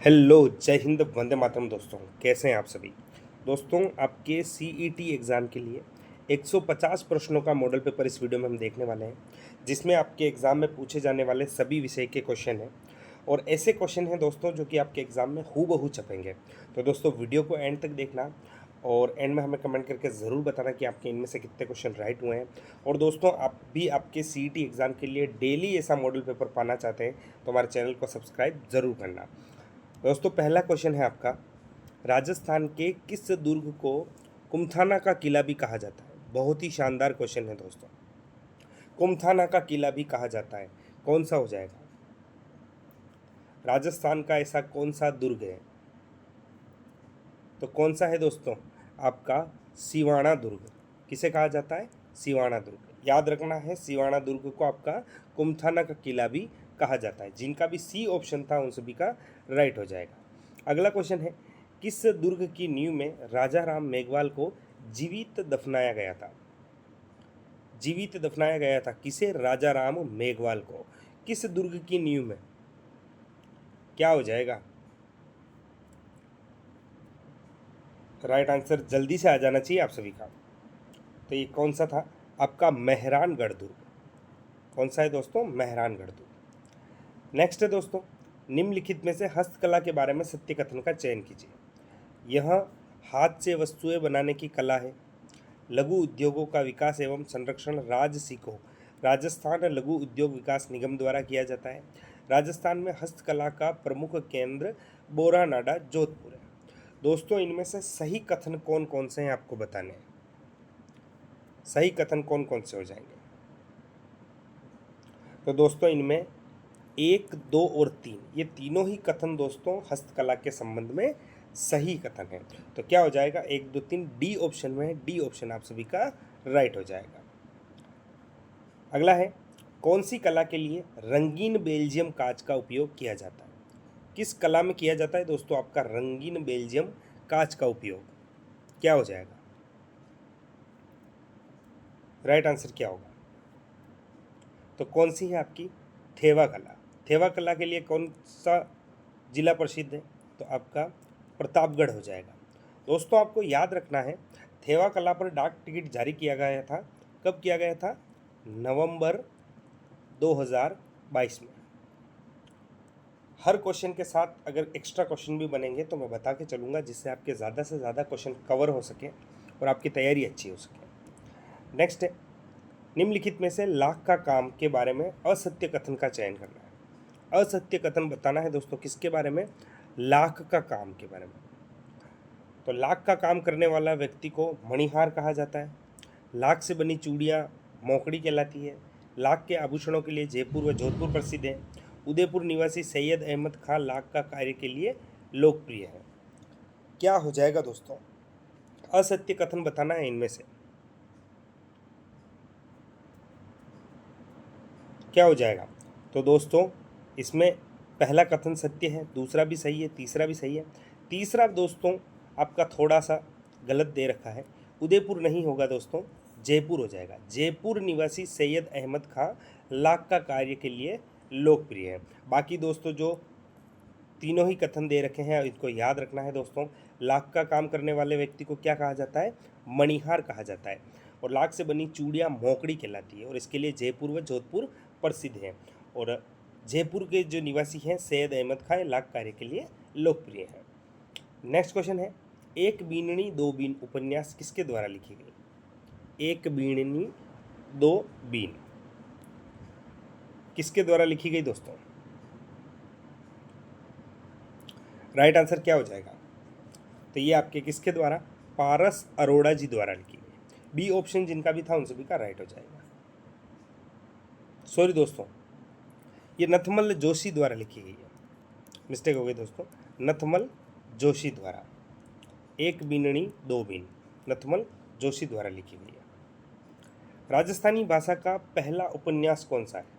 Hello, जय हिंद, वंदे मातरम। दोस्तों कैसे हैं आप सभी। दोस्तों आपके सीईटी एग्ज़ाम के लिए 150 प्रश्नों का मॉडल पेपर इस वीडियो में हम देखने वाले हैं, जिसमें आपके एग्ज़ाम में पूछे जाने वाले सभी विषय के क्वेश्चन हैं। और ऐसे क्वेश्चन हैं दोस्तों जो कि आपके एग्ज़ाम में हूबहू छपेंगे। तो दोस्तों वीडियो को एंड तक देखना और एंड में हमें कमेंट करके ज़रूर बताना कि आपके इनमें से कितने क्वेश्चन राइट हुए हैं। और दोस्तों आप भी आपके सीईटी एग्ज़ाम के लिए डेली ऐसा मॉडल पेपर पाना चाहते हैं तो हमारे चैनल को सब्सक्राइब ज़रूर करना। दोस्तों पहला क्वेश्चन है आपका, राजस्थान के किस दुर्ग को कुमथाना का किला भी कहा जाता है। बहुत ही शानदार क्वेश्चन है दोस्तों। कुमथाना का किला भी कहा जाता है, कौन सा हो जाएगा। राजस्थान का ऐसा कौन सा दुर्ग है, तो कौन सा है दोस्तों आपका सिवाना दुर्ग। किसे कहा जाता है, सिवाना दुर्ग। याद रखना है, सिवाना दुर्ग को आपका कुमथाना का किला भी कहा जाता है। जिनका भी सी ऑप्शन था उन सभी का राइट हो जाएगा। अगला क्वेश्चन है, किस दुर्ग की नींव में राजा राम मेघवाल को जीवित दफनाया गया था। जीवित दफनाया गया था किसे, राजा राम मेघवाल को। किस दुर्ग की नींव में, क्या हो जाएगा। राइट आंसर जल्दी से आ जाना चाहिए आप सभी का। तो ये कौन सा था आपका, मेहरानगढ़ दुर्ग। कौन सा है दोस्तों, मेहरानगढ़ दुर्ग। नेक्स्ट है दोस्तों, निम्नलिखित में से हस्तकला के बारे में सत्य कथन का चयन कीजिए। यह हाथ से वस्तुएं बनाने की कला है। लघु उद्योगों का विकास एवं संरक्षण राजसिको राजस्थान लघु उद्योग विकास निगम द्वारा किया जाता है। राजस्थान में हस्तकला का प्रमुख केंद्र बोरानाडा जोधपुर है। दोस्तों इनमें से सही कथन कौन कौन से हैं आपको बताने हैं। सही कथन कौन कौन से हो जाएंगे, तो दोस्तों इनमें 1, 2 और 3, ये तीनों ही कथन दोस्तों हस्तकला के संबंध में सही कथन है। तो क्या हो जाएगा, 1, 2, 3 डी ऑप्शन में है। डी ऑप्शन आप सभी का राइट हो जाएगा। अगला है, कौन सी कला के लिए रंगीन बेल्जियम कांच का उपयोग किया जाता है। किस कला में किया जाता है दोस्तों आपका रंगीन बेल्जियम कांच का उपयोग, क्या हो जाएगा। राइट आंसर क्या होगा, तो कौन सी है आपकी थेवा कला। थेवा कला के लिए कौन सा जिला प्रसिद्ध है, तो आपका प्रतापगढ़ हो जाएगा। दोस्तों आपको याद रखना है, थेवा कला पर डाक टिकट जारी किया गया था। कब किया गया था, नवंबर 2022 में। हर क्वेश्चन के साथ अगर एक्स्ट्रा क्वेश्चन भी बनेंगे तो मैं बता के चलूँगा, जिससे आपके ज़्यादा से ज़्यादा क्वेश्चन कवर हो सके और आपकी तैयारी अच्छी हो सके। नेक्स्ट है, निम्नलिखित में से लाख का काम के बारे में असत्य कथन का चयन करना है। असत्य कथन बताना है दोस्तों किसके बारे में, लाख का काम के बारे में। तो लाख का काम करने वाला व्यक्ति को मणिहार कहा जाता है। लाख से बनी चूड़ियाँ मोकड़ी कहलाती है। लाख के आभूषणों के लिए जयपुर व जोधपुर प्रसिद्ध है। उदयपुर निवासी सैयद अहमद खान लाख का कार्य के लिए लोकप्रिय है। क्या हो जाएगा दोस्तों, असत्य कथन बताना है इनमें से, क्या हो जाएगा। तो दोस्तों इसमें पहला कथन सत्य है, दूसरा भी सही है, तीसरा भी सही है। तीसरा दोस्तों आपका थोड़ा सा गलत दे रखा है, उदयपुर नहीं होगा दोस्तों, जयपुर हो जाएगा। जयपुर निवासी सैयद अहमद खां लाख का कार्य के लिए लोकप्रिय है। बाकी दोस्तों जो तीनों ही कथन दे रखे हैं इनको याद रखना है दोस्तों। लाख का काम करने वाले व्यक्ति को क्या कहा जाता है, मणिहार कहा जाता है। और लाख से बनी चूड़ियाँ मोकड़ी कहलाती है और इसके लिए जयपुर व जोधपुर प्रसिद्ध है। और जयपुर के जो निवासी हैं सैयद अहमद खान लाख कार्य के लिए लोकप्रिय है। नेक्स्ट क्वेश्चन है, एक बीननी दो बीन उपन्यास किसके द्वारा लिखी गई। एक बीननी दो बीन किसके द्वारा लिखी गई दोस्तों। राइट आंसर क्या हो जाएगा, तो ये आपके किसके द्वारा, पारस अरोड़ा जी द्वारा लिखी गई। बी ऑप्शन जिनका भी था उन सभी का राइट हो जाएगा। सॉरी दोस्तों, ये नथमल जोशी द्वारा लिखी गई है, मिस्टेक हो गई दोस्तों, नथमल जोशी द्वारा। एक बीननी दो बीन नथमल जोशी द्वारा लिखी गई है। राजस्थानी भाषा का पहला उपन्यास कौन सा है।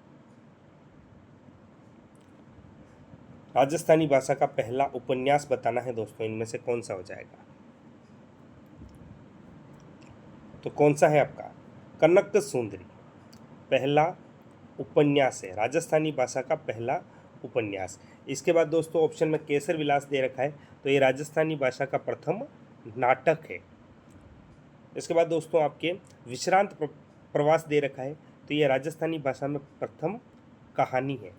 राजस्थानी भाषा का पहला उपन्यास बताना है दोस्तों, इनमें से कौन सा हो जाएगा। तो कौन सा है आपका, कनक सुंदरी पहला उपन्यास है। राजस्थानी भाषा का पहला उपन्यास। इसके बाद दोस्तों ऑप्शन में केसर विलास दे रखा है, तो ये राजस्थानी भाषा का प्रथम नाटक है। इसके बाद दोस्तों आपके विश्रांत प्रवास दे रखा है, तो ये राजस्थानी भाषा में प्रथम कहानी है।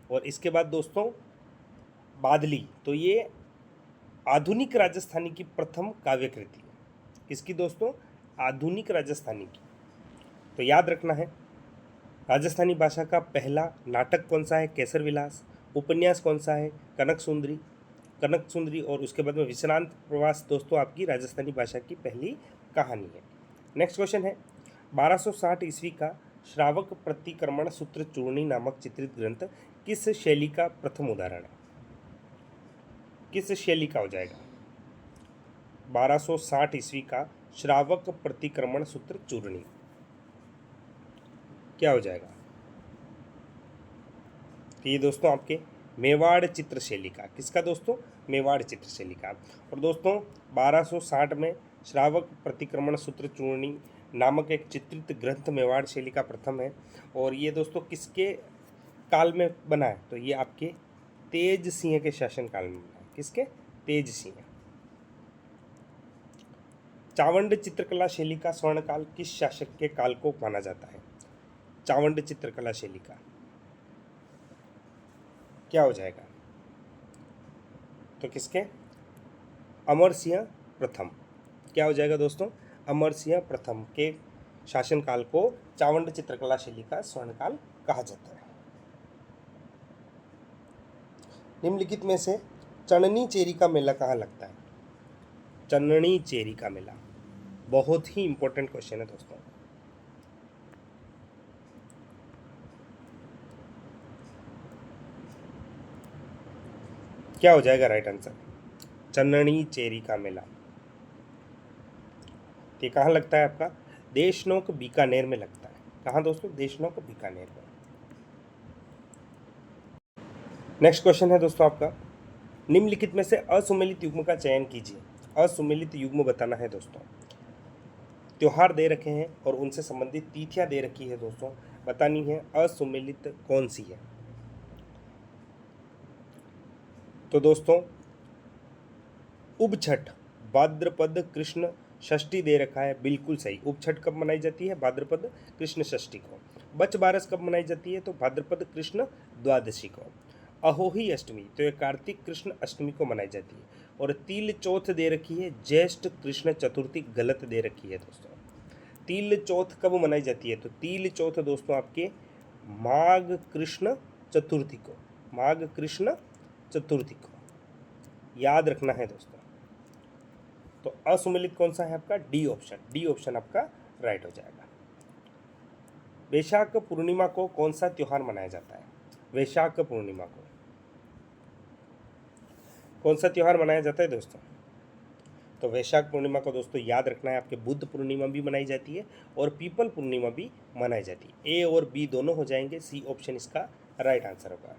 और इसके बाद दोस्तों बादली, तो ये आधुनिक राजस्थानी की प्रथम काव्य कृति है। किसकी दोस्तों? आधुनिक राजस्थानी की। तो याद रखना है, राजस्थानी भाषा का पहला नाटक कौन सा है? केसर विलास। उपन्यास कौन सा है? कनक सुंदरी। और उसके बाद में विश्रांत प्रवास दोस्तों आपकी राजस्थानी भाषा की पहली कहानी है। नेक्स्ट क्वेश्चन है, 1260 ईस्वी का श्रावक प्रतिक्रमण सूत्र चूर्णी नामक चित्रित ग्रंथ किस शैली का प्रथम उदाहरण है? किस शैली का हो जाएगा? 1260 ईस्वी का श्रावक प्रतिक्रमण सूत्र चूर्णी क्या हो जाएगा? तो ये दोस्तों आपके मेवाड़ चित्रशैली का। किसका दोस्तों? मेवाड़ चित्रशैली का। और दोस्तों 1260 में श्रावक प्रतिक्रमण सूत्र चूर्णी नामक एक चित्रित ग्रंथ मेवाड़ शैली का प्रथम है। और ये दोस्तों किसके काल में बना है? तो ये आपके तेज सिंह के शासन काल में बना है। किसके? तेज सिंह। चावंड चित्रकला शैली का स्वर्णकाल किस शासक के काल को माना जाता है? चावंड चित्रकला शैली का क्या हो जाएगा? तो किसके? अमर सिंह प्रथम। क्या हो जाएगा दोस्तों? अमर सिंह प्रथम के शासनकाल को चावंड चित्रकला शैली का स्वर्णकाल कहा जाता है। निम्नलिखित में से चननी चेरी का मेला कहाँ लगता है? चननी चेरी का मेला बहुत ही इंपॉर्टेंट क्वेश्चन है दोस्तों। क्या हो जाएगा राइट आंसर? चन्ननी चेरी का मेला। ये कहाँ लगता है आपका? देशनोक बीकानेर में लगता है। कहाँ दोस्तों? देशनोक बीकानेर में। नेक्स्ट क्वेश्चन है दोस्तों आपका, निम्नलिखित में से असुमेलित युग्म का चयन कीजिए। असुमेलित युग्म बताना है दोस्तों। त्योहार दे रखे हैं और उनसे संबंधित तिथियां दे रखी है दोस्तों, बतानी है असुमेलित कौन सी है। तो दोस्तों उपछठ भाद्रपद कृष्ण षष्ठी दे रखा है, बिल्कुल सही। उपछठ कब मनाई जाती है? भाद्रपद कृष्ण षष्ठी को। बच बारस कब मनाई जाती है? तो भाद्रपद कृष्ण द्वादशी को। अहोही अष्टमी, तो ये कार्तिक कृष्ण अष्टमी को मनाई जाती है। और तिल चौथ दे रखी है, ज्येष्ठ कृष्ण चतुर्थी गलत दे रखी है दोस्तों। तिल चौथ कब मनाई जाती है? तो तिल चौथ दोस्तों आपके माघ कृष्ण चतुर्थी को। माघ कृष्ण चतुर्थी को याद रखना है दोस्तों। तो असुमेलित कौन सा है आपका? D option. डी ऑप्शन आपका राइट हो जाएगा। वैशाख पूर्णिमा को कौन सा त्योहार मनाया जाता है? वैशाख पूर्णिमा को कौन सा त्योहार मनाया जाता है दोस्तों? तो वैशाख पूर्णिमा को दोस्तों याद रखना है, आपके बुद्ध पूर्णिमा भी मनाई जाती है और पीपल पूर्णिमा भी मनाई जाती है। ए और बी दोनों हो जाएंगे, सी ऑप्शन इसका राइट आंसर होगा।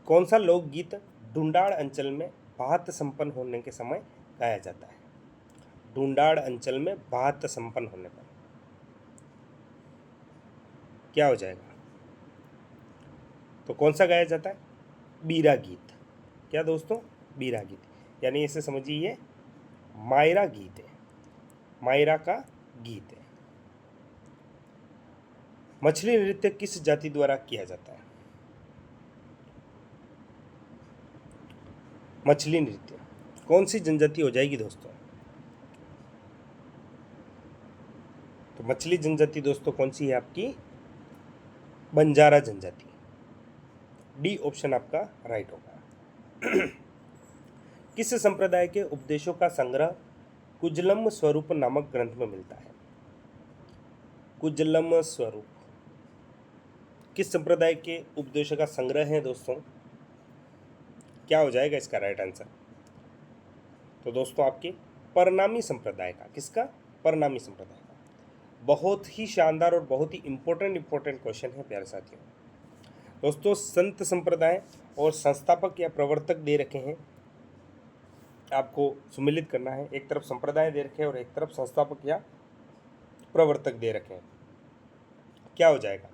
कौन सा लोकगीत ढूंढाड़ अंचल में बात संपन्न होने के समय गाया जाता है? ढूंढाड़ अंचल में बात संपन्न होने पर क्या हो जाएगा? तो कौन सा गाया जाता है? बीरा गीत। क्या दोस्तों? बीरा गीत, यानी इसे समझिए ये मायरा गीत है, मायरा का गीत है। मछली नृत्य किस जाति द्वारा किया जाता है? मछली नृत्य कौन सी जनजाति हो जाएगी दोस्तों? तो मछली जनजाति दोस्तों कौन सी है आपकी? बंजारा जनजाति। डी ऑप्शन आपका राइट होगा। किस संप्रदाय के उपदेशों का संग्रह कुजलम स्वरूप नामक ग्रंथ में मिलता है? कुजलम स्वरूप किस संप्रदाय के उपदेशों का संग्रह है दोस्तों? क्या हो जाएगा इसका राइट आंसर? तो दोस्तों आपके परनामी संप्रदाय का। किसका? परनामी संप्रदाय का। बहुत ही शानदार और बहुत ही इंपॉर्टेंट क्वेश्चन है प्यारे साथियों। दोस्तों संत संप्रदाय और संस्थापक या प्रवर्तक दे रखे हैं, आपको सुमेलित करना है। एक तरफ संप्रदाय दे रखे हैं और एक तरफ संस्थापक या प्रवर्तक दे रखे हैं। क्या हो जाएगा?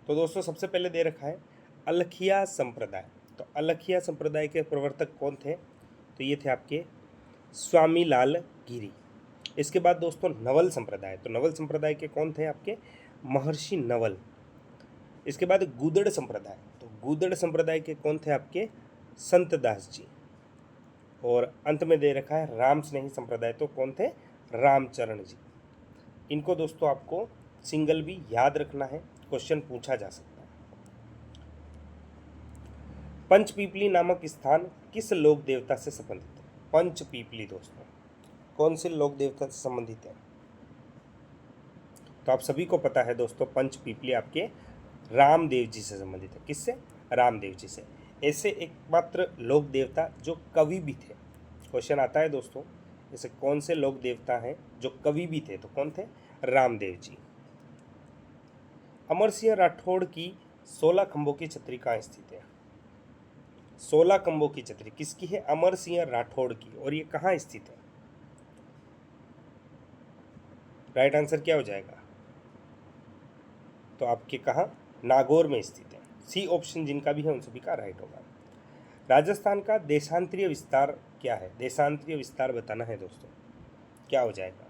तो दोस्तों सबसे पहले दे रखा है अलखिया संप्रदाय। तो अलखिया संप्रदाय के प्रवर्तक कौन थे? तो ये थे आपके स्वामी लाल गिरी। इसके बाद दोस्तों नवल संप्रदाय। तो नवल संप्रदाय के कौन थे? आपके महर्षि नवल। इसके बाद गूदड़ संप्रदाय। तो गूदड़ संप्रदाय के कौन थे? आपके संत दास जी। और अंत में दे रखा है राम स्नेही संप्रदाय। तो कौन थे? रामचरण जी। इनको दोस्तों आपको सिंगल भी याद रखना है, क्वेश्चन पूछा जा सकता है। पंचपीपली नामक स्थान किस लोक देवता से संबंधित है? पंचपीपली दोस्तों कौन से लोक देवता से संबंधित है? तो आप सभी को पता है दोस्तों, पंचपीपली आपके रामदेव जी से संबंधित है। किससे? रामदेव जी से। ऐसे एकमात्र लोक देवता जो कवि भी थे। क्वेश्चन आता है दोस्तों, ऐसे कौन से लोक देवता हैं जो कवि भी थे? तो कौन थे? रामदेव जी। अमर सिंह राठौड़ की 16 खंभों की छतरी कहाँ स्थित है? 16 खंभों की छतरी किसकी है? अमर सिंह राठौड़ की। और ये कहाँ स्थित है? राइट आंसर क्या हो जाएगा? तो आपके कहाँ? नागौर में स्थित है। सी ऑप्शन जिनका भी है उन सभी का राइट होगा। राजस्थान का देशांतरीय विस्तार क्या है? देशांतरीय विस्तार बताना है दोस्तों, क्या हो जाएगा?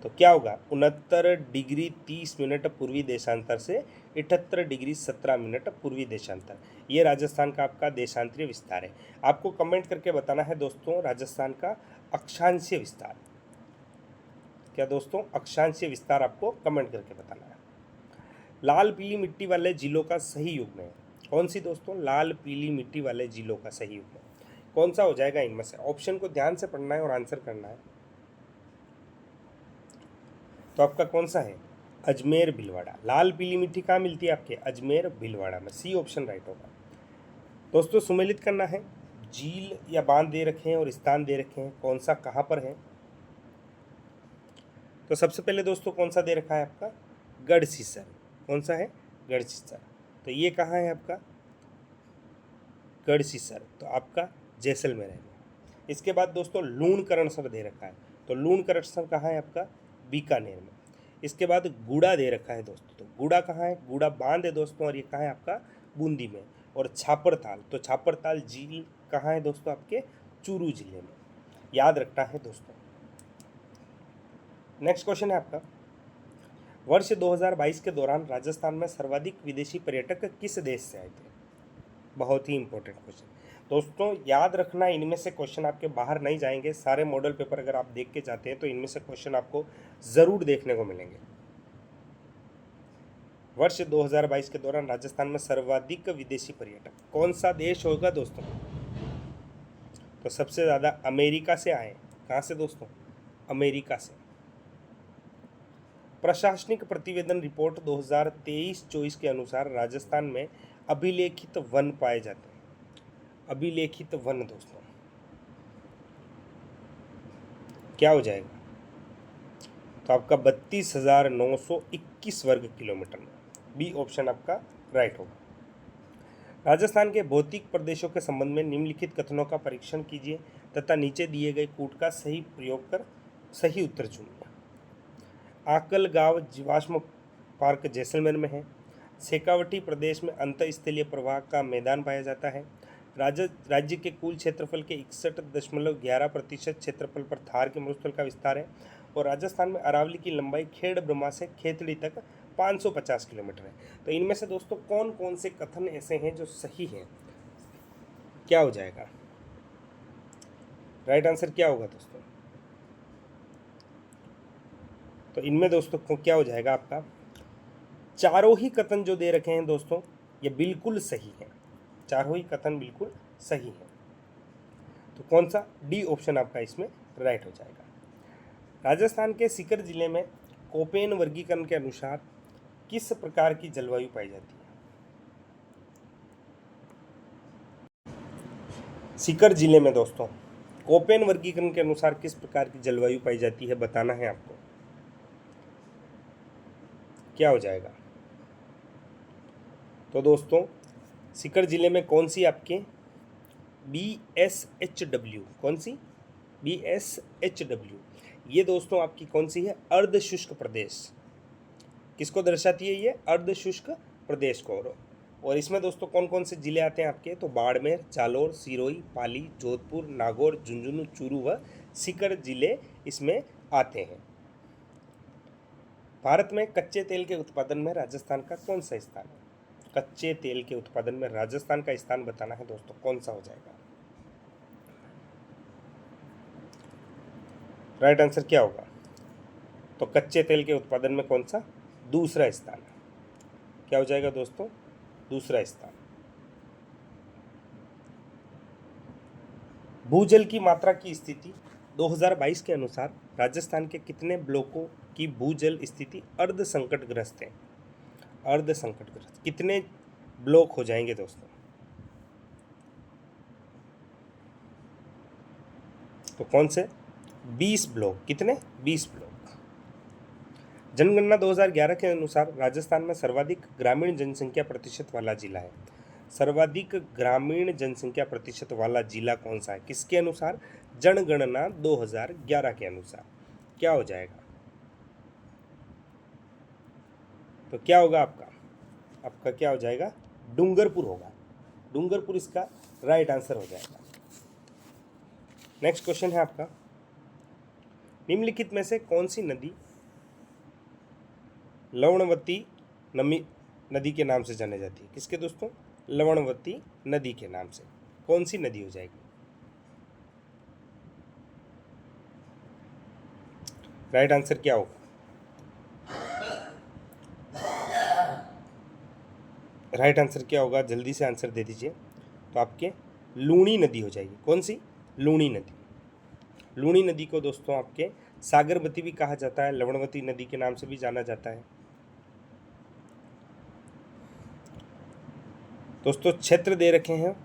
तो क्या होगा? 69 डिग्री 30 मिनट पूर्वी देशांतर से 78 डिग्री 17 मिनट पूर्वी देशांतर। ये राजस्थान का आपका देशांतरीय विस्तार है। आपको कमेंट करके बताना है दोस्तों राजस्थान का अक्षांशीय विस्तार। क्या दोस्तों? अक्षांशीय विस्तार आपको कमेंट करके बताना है। लाल पीली मिट्टी वाले जिलों का सही युग्म है कौन सी दोस्तों? लाल पीली मिट्टी वाले जिलों का सही युग्म कौन सा हो जाएगा इनमें से? ऑप्शन को ध्यान से पढ़ना है और आंसर करना है। तो आपका कौन सा है? अजमेर भीलवाड़ा। लाल पीली मिट्टी कहाँ मिलती है? आपके अजमेर भीलवाड़ा में। सी ऑप्शन राइट होगा। दोस्तों सुमेलित करना है। झील या बांध दे रखे हैं और स्थान दे रखे हैं, कौन सा कहाँ पर है? तो सबसे पहले दोस्तों कौन सा दे रखा है? आपका गढ़सीसर। कौन सा है? गढ़सीसर। तो ये कहाँ है आपका? गढ़सीसर तो आपका जैसलमेर है। इसके बाद दोस्तों लूणकरणसर दे रखा है। तो लूणकरणसर कहाँ है? आपका बीकानेर में। इसके बाद गूड़ा दे रखा है दोस्तों। तो गूड़ा कहाँ है? गूड़ा बांध है दोस्तों, और ये कहाँ है? आपका बूंदी में। और छापरताल, तो छापरताल झील कहाँ है दोस्तों? आपके चूरू जिले में। याद रखना है दोस्तों। नेक्स्ट क्वेश्चन है आपका, वर्ष 2022 के दौरान राजस्थान में सर्वाधिक विदेशी पर्यटक किस देश से आए थे? बहुत ही इंपॉर्टेंट क्वेश्चन दोस्तों, याद रखना। इनमें से क्वेश्चन आपके बाहर नहीं जाएंगे। सारे मॉडल पेपर अगर आप देख के जाते हैं तो इनमें से क्वेश्चन आपको ज़रूर देखने को मिलेंगे। वर्ष 2022 के दौरान राजस्थान में सर्वाधिक विदेशी पर्यटक कौन सा देश होगा दोस्तों? तो सबसे ज़्यादा अमेरिका से आए। कहाँ से दोस्तों? अमेरिका से। प्रशासनिक प्रतिवेदन रिपोर्ट 2023-24 के अनुसार राजस्थान में अभिलेखित वन पाए जाते हैं। अभिलेखित वन दोस्तों क्या हो जाएगा? तो आपका 32,921 वर्ग किलोमीटर में। बी ऑप्शन आपका राइट होगा। राजस्थान के भौतिक प्रदेशों के संबंध में निम्नलिखित कथनों का परीक्षण कीजिए तथा नीचे दिए गए कूट का सही प्रयोग कर सही उत्तर चुनिए। आकल गांव जीवाश्म पार्क जैसलमेर में है। शेखावटी प्रदेश में अंतःस्थलीय प्रवाह का मैदान पाया जाता है। राज्य के कुल क्षेत्रफल के 61.11% क्षेत्रफल पर थार के मरुस्थल का विस्तार है। और राजस्थान में अरावली की लंबाई खेड़ ब्रह्मा से खेतड़ी तक 550 किलोमीटर है। तो इनमें से दोस्तों कौन कौन से कथन ऐसे हैं जो सही हैं? क्या हो जाएगा? राइट आंसर क्या होगा दोस्तों? तो इनमें दोस्तों क्या हो जाएगा आपका? चारों ही कथन जो दे रखे हैं दोस्तों ये बिल्कुल सही है। चारों ही कथन बिल्कुल सही है। तो कौन सा? डी ऑप्शन आपका इसमें राइट हो जाएगा। राजस्थान के सीकर जिले में कोपेन वर्गीकरण के अनुसार किस प्रकार की जलवायु पाई जाती है? सीकर जिले में दोस्तों कोपेन वर्गीकरण के अनुसार किस प्रकार की जलवायु पाई जाती है बताना है आपको। क्या हो जाएगा? तो दोस्तों सीकर जिले में कौन सी आपके BSHW, कौन सी? BSHW ये दोस्तों आपकी कौन सी है? अर्ध शुष्क प्रदेश किसको दर्शाती है ये? अर्ध शुष्क प्रदेश को। और इसमें दोस्तों कौन कौन से जिले आते हैं आपके? तो बाड़मेर, जालोर, सिरोही, पाली, जोधपुर, नागौर, झुंझुनू, चूरू व सीकर जिले इसमें आते हैं। भारत में कच्चे तेल के उत्पादन में राजस्थान का कौन सा स्थान है? कच्चे तेल के उत्पादन में राजस्थान का स्थान बताना है दोस्तों, कौन सा हो जाएगा? राइट आंसर क्या होगा? तो कच्चे तेल के उत्पादन में कौन सा? दूसरा स्थान है। क्या हो जाएगा दोस्तों? दूसरा स्थान। भूजल की मात्रा की स्थिति 2022 के अनुसार राजस्थान के कितने ब्लॉकों की भूजल स्थिति अर्ध संकटग्रस्त है? अर्ध संकटग्रस्त कितने ब्लॉक हो जाएंगे दोस्तों? तो कौन से? 20 ब्लॉक। कितने? 20 ब्लॉक। जनगणना 2011 के अनुसार राजस्थान में सर्वाधिक ग्रामीण जनसंख्या प्रतिशत वाला जिला है। सर्वाधिक ग्रामीण जनसंख्या प्रतिशत वाला जिला कौन सा है? किसके अनुसार? जनगणना 2011 के अनुसार। क्या हो जाएगा? तो क्या होगा आपका? आपका क्या हो जाएगा? डूंगरपुर होगा। डूंगरपुर इसका राइट आंसर हो जाएगा। नेक्स्ट क्वेश्चन है आपका, निम्नलिखित में से कौन सी नदी लवणवती नदी के नाम से जानी जाती है? किसके दोस्तों? लवणवती नदी के नाम से। कौन सी नदी हो जाएगी? राइट आंसर क्या होगा? राइट आंसर क्या होगा? जल्दी से आंसर दे दीजिए। तो आपके लूणी नदी हो जाएगी। कौन सी? लूणी नदी। लूणी नदी को दोस्तों आपके सागरवती भी कहा जाता है, लवणवती नदी के नाम से भी जाना जाता है। दोस्तों क्षेत्र दे रखे हैं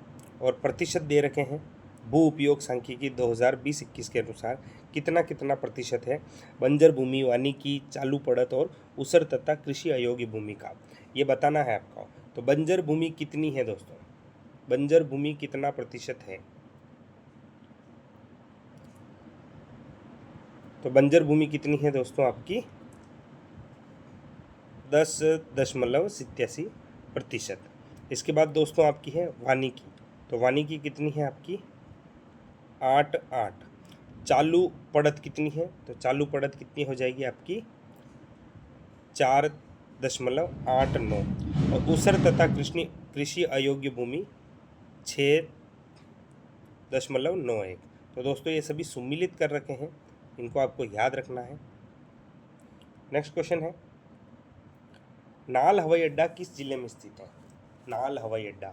और प्रतिशत दे रखे हैं। भू उपयोग सांख्यिकी 2020-21 के अनुसार कितना कितना प्रतिशत है बंजर भूमि, वानिकी, चालू पड़त और ऊसर तथा कृषि अयोग्य भूमि का, ये बताना है आपको। तो बंजर भूमि कितनी है दोस्तों? बंजर भूमि कितना प्रतिशत है? तो बंजर भूमि कितनी है दोस्तों आपकी? 10.87%। इसके बाद दोस्तों आपकी है वानिकी। तो वानिकी कितनी है आपकी? 8.8। चालू पड़त कितनी है? तो चालू पड़त कितनी हो जाएगी आपकी? 4.89। और ऊसर तथा कृषि अयोग्य भूमि 6.91। तो दोस्तों ये सभी सुमिलित कर रखे हैं, इनको आपको याद रखना है। नेक्स्ट क्वेश्चन है, नाल हवाई अड्डा किस जिले में स्थित है? नाल हवाई अड्डा।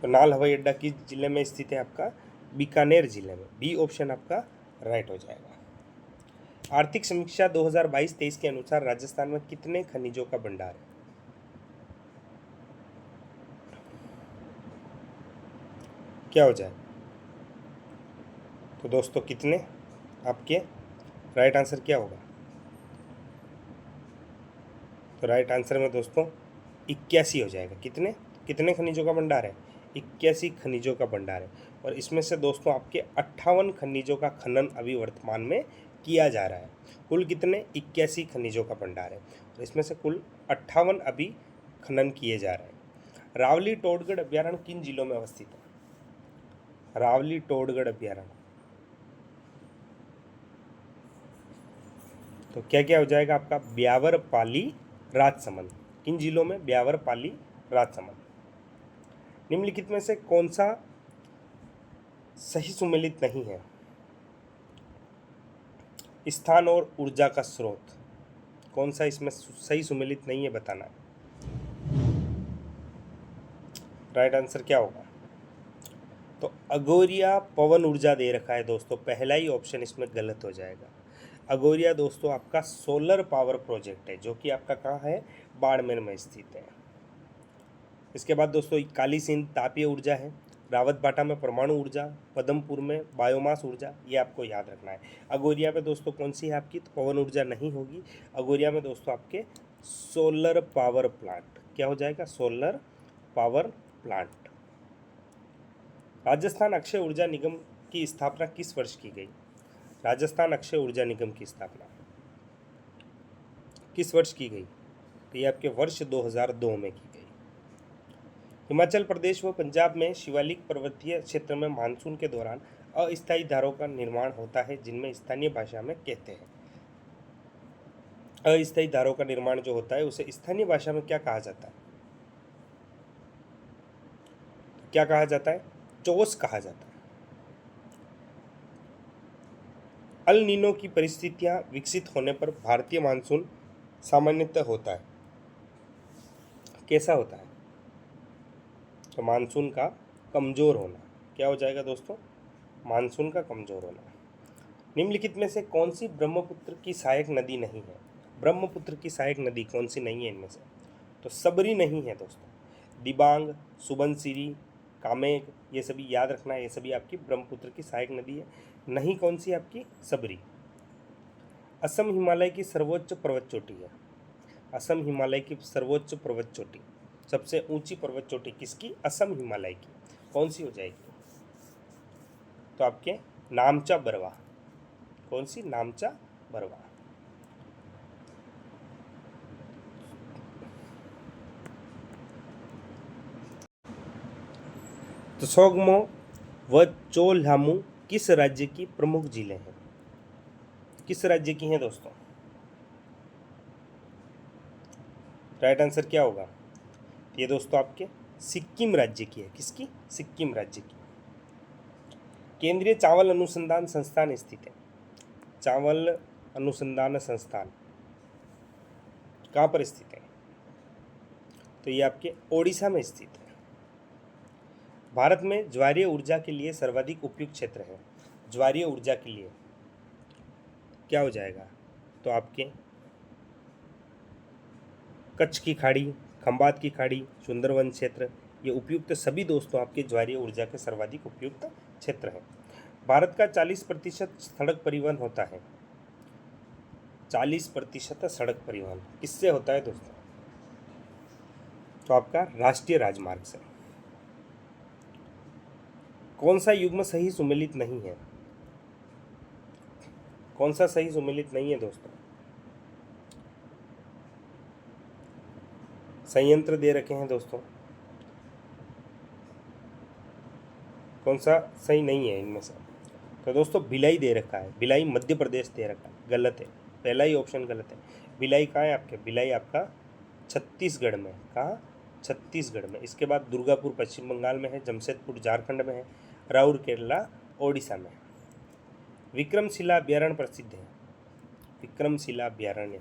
तो नाल हवाई अड्डा किस जिले में स्थित है आपका? बीकानेर जिले में। बी ऑप्शन आपका राइट हो जाएगा। आर्थिक समीक्षा 2022-23 के अनुसार राजस्थान में कितने खनिजों का भंडार है? क्या हो जाए? तो दोस्तों कितने आपके? राइट आंसर क्या होगा? तो राइट आंसर में दोस्तों 81 हो जाएगा। कितने कितने खनिजों का भंडार है? 81 खनिजों का भंडार है। और इसमें से दोस्तों आपके 58 खनिजों का खनन अभी वर्तमान में किया जा रहा है। कुल कितने? 81 खनिजों का भंडार है और इसमें से कुल 58 अभी खनन किए जा रहे हैं। रावली टोडगढ़ अभ्यारण्य किन जिलों में अवस्थित है? रावली टोडगढ़ अभ्यारण्य। तो क्या क्या हो जाएगा आपका? ब्यावर, पाली, राजसमंद। किन जिलों में? ब्यावर, पाली, राजसमंद। निम्नलिखित में से कौन सा सही सुमेलित नहीं है? स्थान और ऊर्जा का स्रोत। कौन सा इसमें सही सुमेलित नहीं है बताना है। राइट आंसर क्या होगा? तो अगोरिया पवन ऊर्जा दे रखा है दोस्तों, पहला ही ऑप्शन इसमें गलत हो जाएगा। अगोरिया दोस्तों आपका सोलर पावर प्रोजेक्ट है जो कि आपका कहाँ है? बाड़मेर में स्थित है। इसके बाद दोस्तों काली सिंध तापीय ऊर्जा है, रावतबाटा में परमाणु ऊर्जा, पदमपुर में बायोमास ऊर्जा, ये आपको याद रखना है। अगोरिया में दोस्तों कौन सी है आपकी? तो पवन ऊर्जा नहीं होगी। अगोरिया में दोस्तों आपके सोलर पावर प्लांट। क्या हो जाएगा? Solar power plant. Rajasthan Akshay ऊर्जा निगम की स्थापना किस वर्ष की गई? राजस्थान अक्षय ऊर्जा निगम की स्थापना किस वर्ष की गई? तो ये आपके वर्ष 2002 में की गई। हिमाचल प्रदेश व पंजाब में शिवालिक पर्वतीय क्षेत्र में मानसून के दौरान अस्थायी धारों का निर्माण होता है, जिनमें स्थानीय भाषा में कहते हैं। अस्थायी धारों का निर्माण जो होता है उसे स्थानीय भाषा में क्या कहा जाता है? क्या कहा जाता है? चोस कहा जाता है। अल नीनो की परिस्थितियां विकसित होने पर भारतीय मानसून सामान्यतः होता है। कैसा होता है? तो मानसून का कमजोर होना। क्या हो जाएगा दोस्तों? मानसून का कमजोर होना। निम्नलिखित में से कौन सी ब्रह्मपुत्र की सहायक नदी नहीं है? ब्रह्मपुत्र की सहायक नदी कौन सी नहीं है इनमें से? तो सबरी नहीं है दोस्तों। दिबांग, सुबनसिरी, कामेग, ये सभी याद रखना है, ये सभी आपकी ब्रह्मपुत्र की सहायक नदी है। नहीं कौन सी आपकी? सबरी। असम हिमालय की सर्वोच्च पर्वत चोटी है। असम हिमालय की सर्वोच्च पर्वत चोटी, सबसे ऊंची पर्वत चोटी किसकी? असम हिमालय की। कौन सी हो जाएगी? तो आपके नामचा बरवा। कौन सी? नामचा बरवा। तो सोगमो व चोलहामू किस राज्य की प्रमुख झीलें हैं? किस राज्य की हैं दोस्तों? राइट आंसर क्या होगा? ये दोस्तों आपके सिक्किम राज्य की है। किसकी? सिक्किम राज्य की। केंद्रीय चावल अनुसंधान संस्थान स्थित है। चावल अनुसंधान संस्थान कहाँ पर स्थित है? तो ये आपके ओडिशा में स्थित है। भारत में ज्वारीय ऊर्जा के लिए सर्वाधिक उपयुक्त क्षेत्र है। ज्वारीय ऊर्जा के लिए क्या हो जाएगा? तो आपके कच्छ की खाड़ी, खंबात की खाड़ी, सुंदरवन क्षेत्र, ये उपयुक्त सभी दोस्तों आपके ज्वारीय ऊर्जा के सर्वाधिक उपयुक्त क्षेत्र हैं। भारत का 40% सड़क परिवहन होता है। 40% सड़क परिवहन किससे होता है दोस्तों? तो आपका राष्ट्रीय राजमार्ग से। कौन सा युग्म सही सुमेलित नहीं है? कौन सा सही सुमेलित नहीं है दोस्तों? संयंत्र दे रखे हैं दोस्तों, कौन सा सही नहीं है इनमें से? तो दोस्तों भिलाई दे रखा है। भिलाई मध्य प्रदेश दे रखा है, गलत है। पहला ही ऑप्शन गलत है। भिलाई कहाँ है आपके? भिलाई आपका छत्तीसगढ़ में। कहाँ? छत्तीसगढ़ में। इसके बाद दुर्गापुर पश्चिम बंगाल में है, जमशेदपुर झारखंड में है, राउर केरला ओडिशा में है। विक्रमशिला अभ्यारण्य प्रसिद्ध है। विक्रमशिला अभ्यारण्य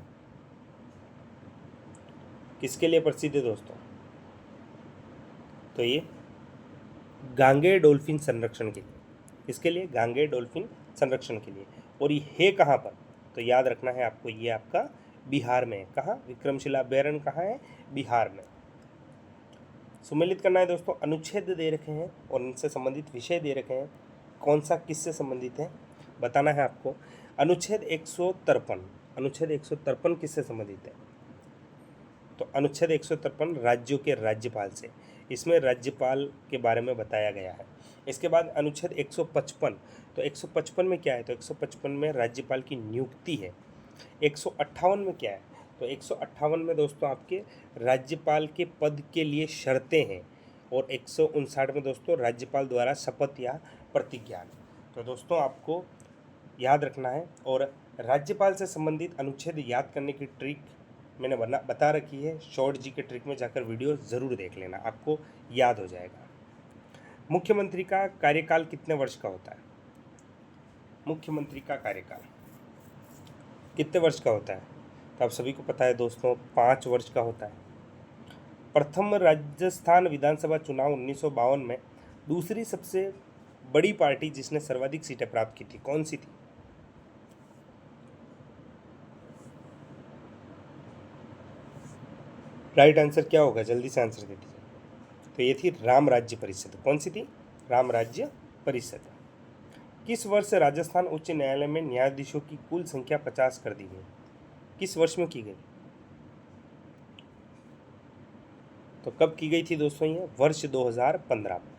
किसके लिए प्रसिद्ध है दोस्तों? तो ये गांगेय डॉल्फिन संरक्षण के लिए। इसके लिए गांगेय डॉल्फिन संरक्षण के लिए। और ये है कहाँ पर? तो याद रखना है आपको, ये आपका बिहार में है। कहाँ? विक्रमशिला अभ्यारण्य कहाँ है? बिहार में। सुमेलित करना है दोस्तों। अनुच्छेद दे रखे हैं और इनसे संबंधित विषय दे रखे हैं, कौन सा किससे संबंधित है बताना है आपको। अनुच्छेद 153, अनुच्छेद 153 किससे संबंधित है? तो अनुच्छेद 153 राज्यों के राज्यपाल से। इसमें राज्यपाल के बारे में बताया गया है। इसके बाद अनुच्छेद 155, तो 155 में क्या है? तो 155 में राज्यपाल की नियुक्ति है। 158 में क्या है? तो 158 में दोस्तों आपके राज्यपाल के पद के लिए शर्तें हैं। और 159 में दोस्तों राज्यपाल द्वारा शपथ या प्रतिज्ञा। तो दोस्तों आपको याद रखना है। और राज्यपाल से संबंधित अनुच्छेद याद करने की ट्रिक मैंने बता रखी है। शॉर्ट जी के ट्रिक में जाकर वीडियो ज़रूर देख लेना, आपको याद हो जाएगा। मुख्यमंत्री का कार्यकाल कितने वर्ष का होता है? मुख्यमंत्री का कार्यकाल कितने वर्ष का होता है? तो आप सभी को पता है दोस्तों, 5 वर्ष का होता है। प्रथम राजस्थान विधानसभा चुनाव 1952 में दूसरी सबसे बड़ी पार्टी जिसने सर्वाधिक सीटें प्राप्त की थी, कौन सी थी? राइट आंसर क्या होगा? जल्दी से आंसर दे दीजिए। तो ये थी राम राज्य परिषद। कौन सी थी? राम राज्य परिषद। किस वर्ष राजस्थान उच्च न्यायालय में न्यायाधीशों की कुल संख्या 50 कर दी गई? किस वर्ष में की गई? तो कब की गई थी दोस्तों? ये वर्ष 2015 में।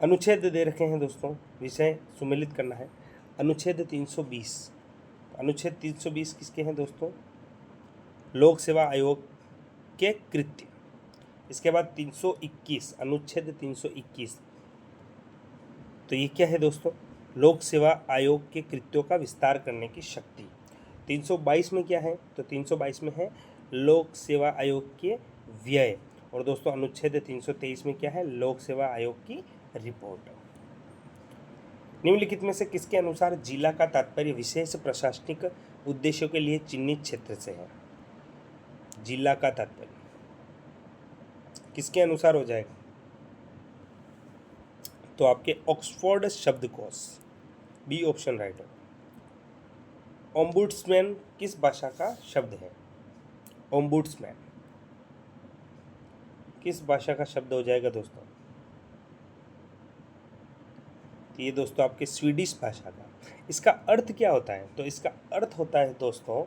अनुच्छेद दे रखे हैं दोस्तों, विषय सुमेलित करना है। अनुच्छेद 320, अनुच्छेद 320 किसके हैं दोस्तों? लोक सेवा आयोग के कृत्य। इसके बाद 321, अनुच्छेद 321, तो ये क्या है दोस्तों? लोक सेवा आयोग के कृत्यों का विस्तार करने की शक्ति। 322 में क्या है? तो 322 में है लोक सेवा आयोग के व्यय। और दोस्तों अनुच्छेद 323 में क्या है? लोक सेवा आयोग की रिपोर्ट। निम्नलिखित में से किसके अनुसार जिला का तात्पर्य विशेष प्रशासनिक उद्देश्यों के लिए चिन्हित क्षेत्र से है? जिला का तात्पर्य किसके अनुसार हो जाएगा? तो आपके ऑक्सफोर्ड शब्दकोश, बी ऑप्शन राइट हो। ओम्बुड्समैन किस भाषा का शब्द है? ओम्बुड्समैन किस भाषा का शब्द हो जाएगा दोस्तों? तो ये दोस्तों आपके स्वीडिश भाषा का। इसका अर्थ क्या होता है? तो इसका अर्थ होता है दोस्तों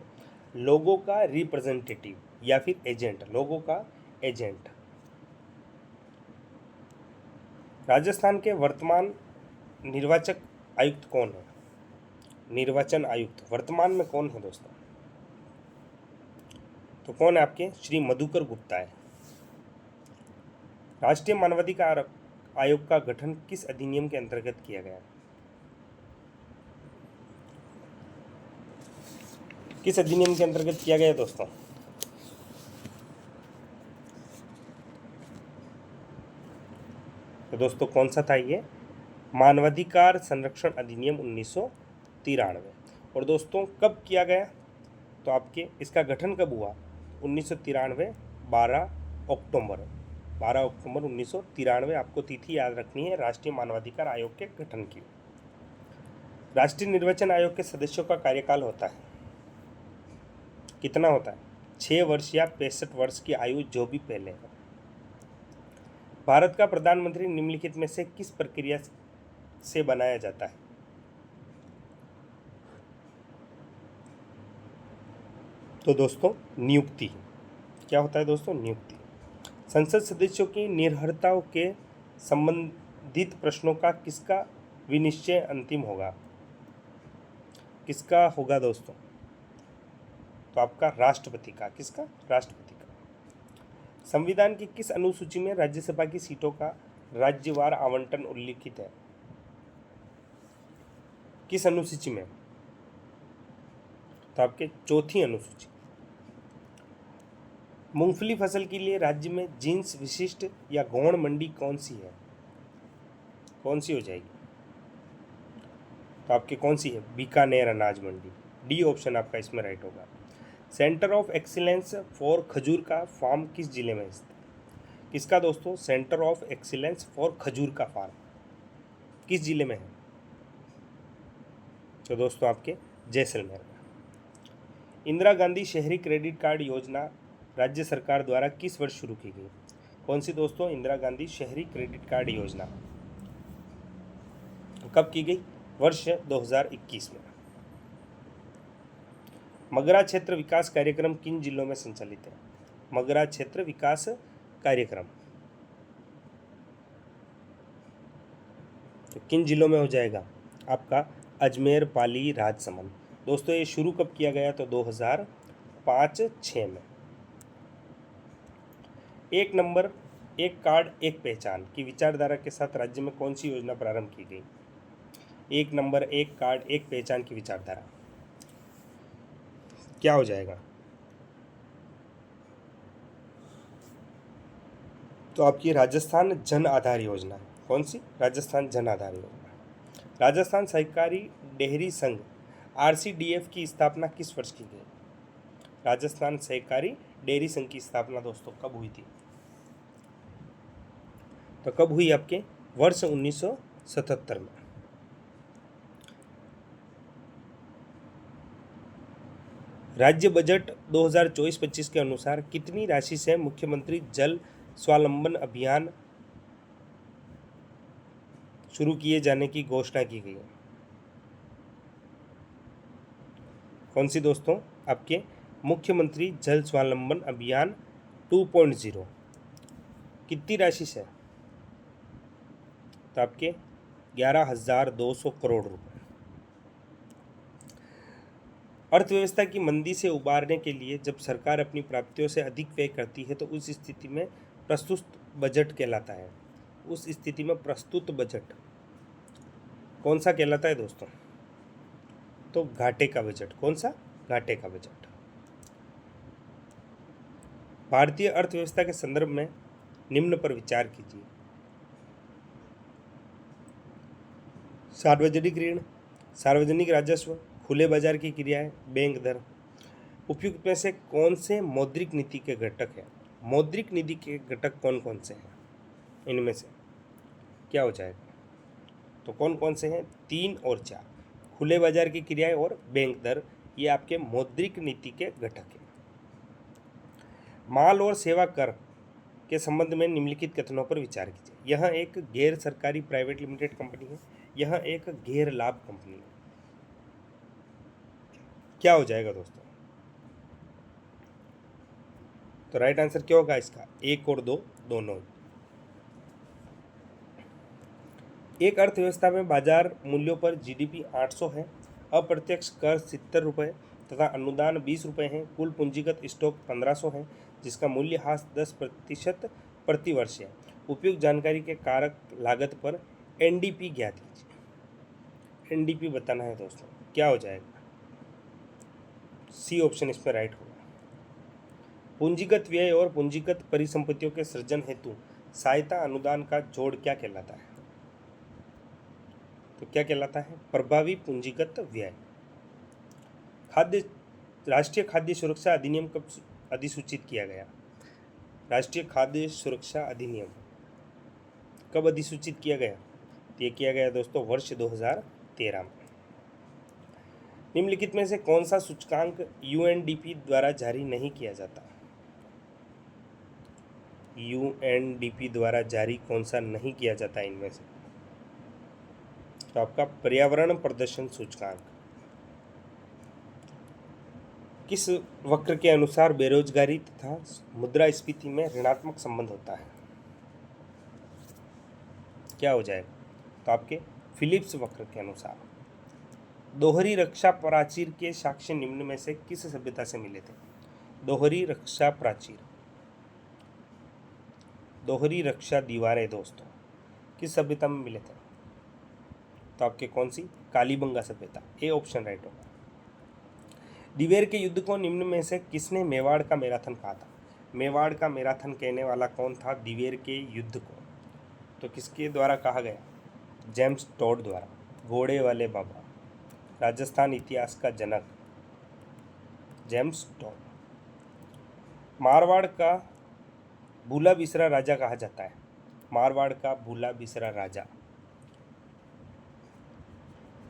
लोगों का रिप्रेजेंटेटिव या फिर एजेंट, लोगों का एजेंट। राजस्थान के वर्तमान निर्वाचक आयुक्त कौन है? निर्वाचन आयुक्त वर्तमान में कौन है दोस्तों? तो कौन है आपके? श्री मधुकर गुप्ता है। राष्ट्रीय मानवाधिकार आयोग का गठन किस अधिनियम के अंतर्गत किया गया? किस अधिनियम के अंतर्गत किया गया दोस्तों? तो दोस्तों कौन सा था ये? मानवाधिकार संरक्षण अधिनियम 1993। और दोस्तों कब किया गया? तो आपके इसका गठन कब हुआ? 1993, 12 अक्टूबर 1993। आपको तिथि याद रखनी है राष्ट्रीय मानवाधिकार आयोग के गठन की। राष्ट्रीय निर्वाचन आयोग के सदस्यों का कार्यकाल होता है कितना होता है? 6 वर्ष या 65 वर्ष की आयु, जो भी पहले है। भारत का प्रधानमंत्री निम्नलिखित में से किस प्रक्रिया से बनाया जाता है? तो दोस्तों नियुक्ति। क्या होता है दोस्तों? नियुक्ति। संसद सदस्यों की निर्भरताओं के संबंधित प्रश्नों का किसका विनिश्चय अंतिम होगा? किसका होगा दोस्तों? तो आपका राष्ट्रपति का। किसका? राष्ट्रपति का। संविधान की किस अनुसूची में राज्यसभा की सीटों का राज्यवार आवंटन उल्लिखित है? किस अनुसूची में? तो आपके चौथी अनुसूची। मूंगफली फसल के लिए राज्य में जींस विशिष्ट या गौण मंडी कौन सी है? कौन सी हो जाएगी? तो आपके कौन सी है? बीकानेर अनाज मंडी। डी ऑप्शन आपका इसमें राइट होगा। सेंटर ऑफ एक्सीलेंस फॉर खजूर का फार्म किस जिले में स्थित? किसका दोस्तों? सेंटर ऑफ एक्सीलेंस फॉर खजूर का फार्म किस जिले में है? तो दोस्तों आपके जैसलमेर में। इंदिरा गांधी शहरी क्रेडिट कार्ड योजना राज्य सरकार द्वारा किस वर्ष शुरू की गई? कौन सी दोस्तों? इंदिरा गांधी शहरी क्रेडिट कार्ड योजना कब की गई? वर्ष 2021 में। मगरा क्षेत्र विकास कार्यक्रम किन जिलों में संचालित है? मगरा क्षेत्र विकास कार्यक्रम तो किन जिलों में हो जाएगा? आपका अजमेर, पाली, राजसमंद। दोस्तों ये शुरू कब किया गया? तो 2005-06 में। एक नंबर एक कार्ड एक पहचान की विचारधारा के साथ राज्य में कौन सी योजना प्रारंभ की गई? एक नंबर एक कार्ड एक पहचान की विचारधारा क्या हो जाएगा? तो आपकी राजस्थान जन आधार योजना। कौन सी? राजस्थान जन आधार योजना। राजस्थान सहकारी डेयरी संघ RCDF की स्थापना किस वर्ष की गई? राजस्थान सहकारी डेयरी संघ की स्थापना दोस्तों कब हुई थी? तो कब हुई? आपके वर्ष 1977 में। राज्य बजट 2024-25 के अनुसार कितनी राशि से मुख्यमंत्री जल स्वावलंबन अभियान शुरू किए जाने की घोषणा की गई है? कौन सी दोस्तों? आपके मुख्यमंत्री जल स्वावलंबन अभियान 2.0 कितनी राशि से? तो आपके 11,200 करोड़ रुपए। अर्थव्यवस्था की मंदी से उबारने के लिए जब सरकार अपनी प्राप्तियों से अधिक व्यय करती है तो उस स्थिति में प्रस्तुत बजट कहलाता है। उस स्थिति में प्रस्तुत बजट कौन सा कहलाता है दोस्तों? तो घाटे का बजट। कौन सा? घाटे का बजट। भारतीय अर्थव्यवस्था के संदर्भ में निम्न पर विचार कीजिए। सार्वजनिक ऋण, सार्वजनिक राजस्व, खुले बाजार की क्रियाएं, बैंक दर। उपयुक्त में से कौन से मौद्रिक नीति के घटक हैं? मौद्रिक नीति के घटक कौन कौन से हैं? इनमें से क्या हो जाएगा? तो कौन कौन से हैं? 3 और 4। खुले बाजार की क्रियाएं और बैंक दर, ये आपके मौद्रिक नीति के घटक हैं। माल और सेवा कर के संबंध में निम्नलिखित कथनों पर विचार कीजिए। यह एक गैर सरकारी प्राइवेट लिमिटेड कंपनी है, यह एक गैर लाभ कंपनी है। क्या हो जाएगा दोस्तों? तो राइट आंसर क्या होगा इसका? 1 और 2 दोनों। एक अर्थव्यवस्था में बाजार मूल्यों पर जीडीपी 800 है, अप्रत्यक्ष कर 70 रुपये तथा अनुदान 20 रुपये हैं। कुल पूंजीगत स्टॉक 1500 है, जिसका मूल्यह्रास 10% प्रति वर्ष है। उपयुक्त जानकारी के कारक लागत पर एनडीपी ज्ञात कीजिए। एनडीपी बताना है दोस्तों। क्या हो जाएगा? सी ऑप्शन इसमें राइट होगा। पूंजीगत व्यय और पूंजीगत परिसंपत्तियों के सृजन हेतु सहायता अनुदान का जोड़ क्या कहलाता है? तो क्या कहलाता है? प्रभावी पूंजीगत व्यय। राष्ट्रीय खाद्य सुरक्षा अधिनियम कब अधिसूचित किया गया? राष्ट्रीय खाद्य सुरक्षा अधिनियम कब अधिसूचित किया गया? ये किया गया दोस्तों वर्ष 2013 में। निम्नलिखित में से कौन सा सूचकांक यूएनडीपी द्वारा जारी नहीं किया जाता? यूएनडीपी द्वारा जारी कौन सा नहीं किया जाता इनमें से? तो आपका पर्यावरण प्रदर्शन सूचकांक। किस वक्र के अनुसार बेरोजगारी तथा मुद्रास्फीति में ऋणात्मक संबंध होता है? क्या हो जाएगा? तो आपके फिलिप्स वक्र के अनुसार। दोहरी रक्षा प्राचीर के साक्ष्य निम्न में से किस सभ्यता से मिले थे? दोहरी रक्षा प्राचीर, दोहरी रक्षा दीवारें दोस्तों किस सभ्यता में मिले थे? तो आपके कौन सी? कालीबंगा सभ्यता। ए ऑप्शन राइट होगा। दिवेर के युद्ध को निम्न में से किसने मेवाड़ का मैराथन कहा था? मेवाड़ का मैराथन कहने वाला कौन था दिवेर के युद्ध को? तो किसके द्वारा कहा गया? जेम्स टॉड द्वारा। घोड़े वाले बाबा, राजस्थान इतिहास का जनक जेम्स टॉड। मारवाड़ का भूला बिसरा राजा कहा जाता है। मारवाड़ का भूला बिसरा राजा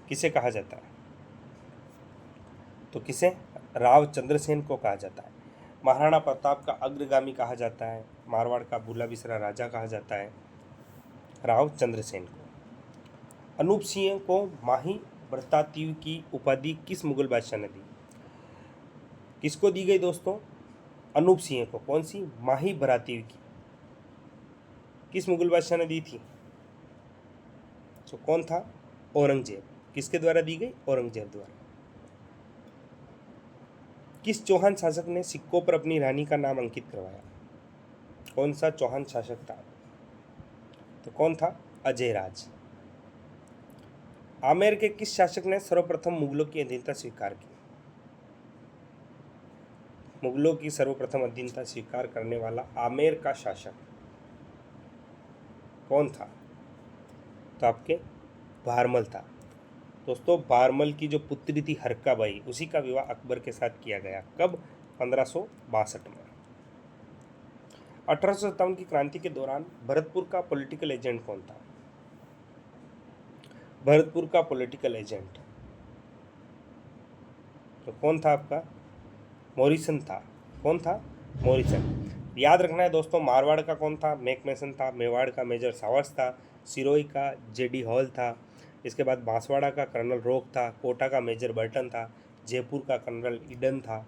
किसे कहा जाता है? तो किसे? राव चंद्रसेन को कहा जाता है। महाराणा प्रताप का अग्रगामी कहा जाता है। मारवाड़ का भूला बिसरा राजा कहा जाता है राव चंद्रसेन को। अनूप सिंह को माही भ्रातातीव की उपाधि किस मुगल बादशाह ने दी? किसको दी गई दोस्तों? अनूप सिंह को। कौन सी? माही भ्रातातीव की। किस मुगल बादशाह ने दी थी? तो कौन था? औरंगजेब। किसके द्वारा दी गई? औरंगजेब द्वारा। किस चौहान शासक ने सिक्कों पर अपनी रानी का नाम अंकित करवाया? कौन सा चौहान शासक था? तो कौन था? अजयराज। आमेर के किस शासक ने सर्वप्रथम मुगलों की अधीनता स्वीकार की? मुगलों की सर्वप्रथम अधीनता स्वीकार करने वाला आमेर का शासक कौन था? तो आपके भारमल था। दोस्तों भारमल की जो पुत्री थी हरकाबाई, उसी का विवाह अकबर के साथ किया गया। कब? 1562 में। 1857 की क्रांति के दौरान भरतपुर का पॉलिटिकल एजेंट कौन था? भरतपुर का पॉलिटिकल एजेंट तो कौन था आपका? मॉरिसन था। कौन था? मॉरिसन। याद रखना है दोस्तों, मारवाड़ का कौन था? मैकमेसन था। मेवाड़ का मेजर सावर्स था। सिरोही का जेडी हॉल था। इसके बाद बांसवाड़ा का कर्नल रोक था। कोटा का मेजर बर्टन था। जयपुर का कर्नल ईडन था।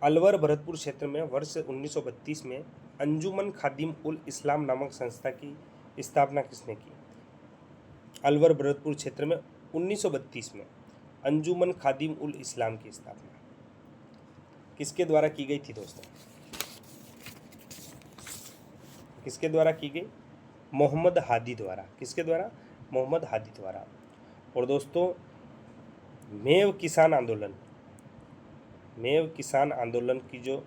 अलवर भरतपुर क्षेत्र में वर्ष 1932 में अंजुमन खादिम उल इस्लाम नामक संस्था की स्थापना किसने की? अलवर भरतपुर क्षेत्र में 1932 में अंजुमन खादिम उल इस्लाम की स्थापना किसके द्वारा की गई थी दोस्तों? किसके द्वारा की गई? मोहम्मद हादी द्वारा। किसके द्वारा? मोहम्मद हादी द्वारा। और दोस्तों मेव किसान आंदोलन, मेव किसान आंदोलन की जो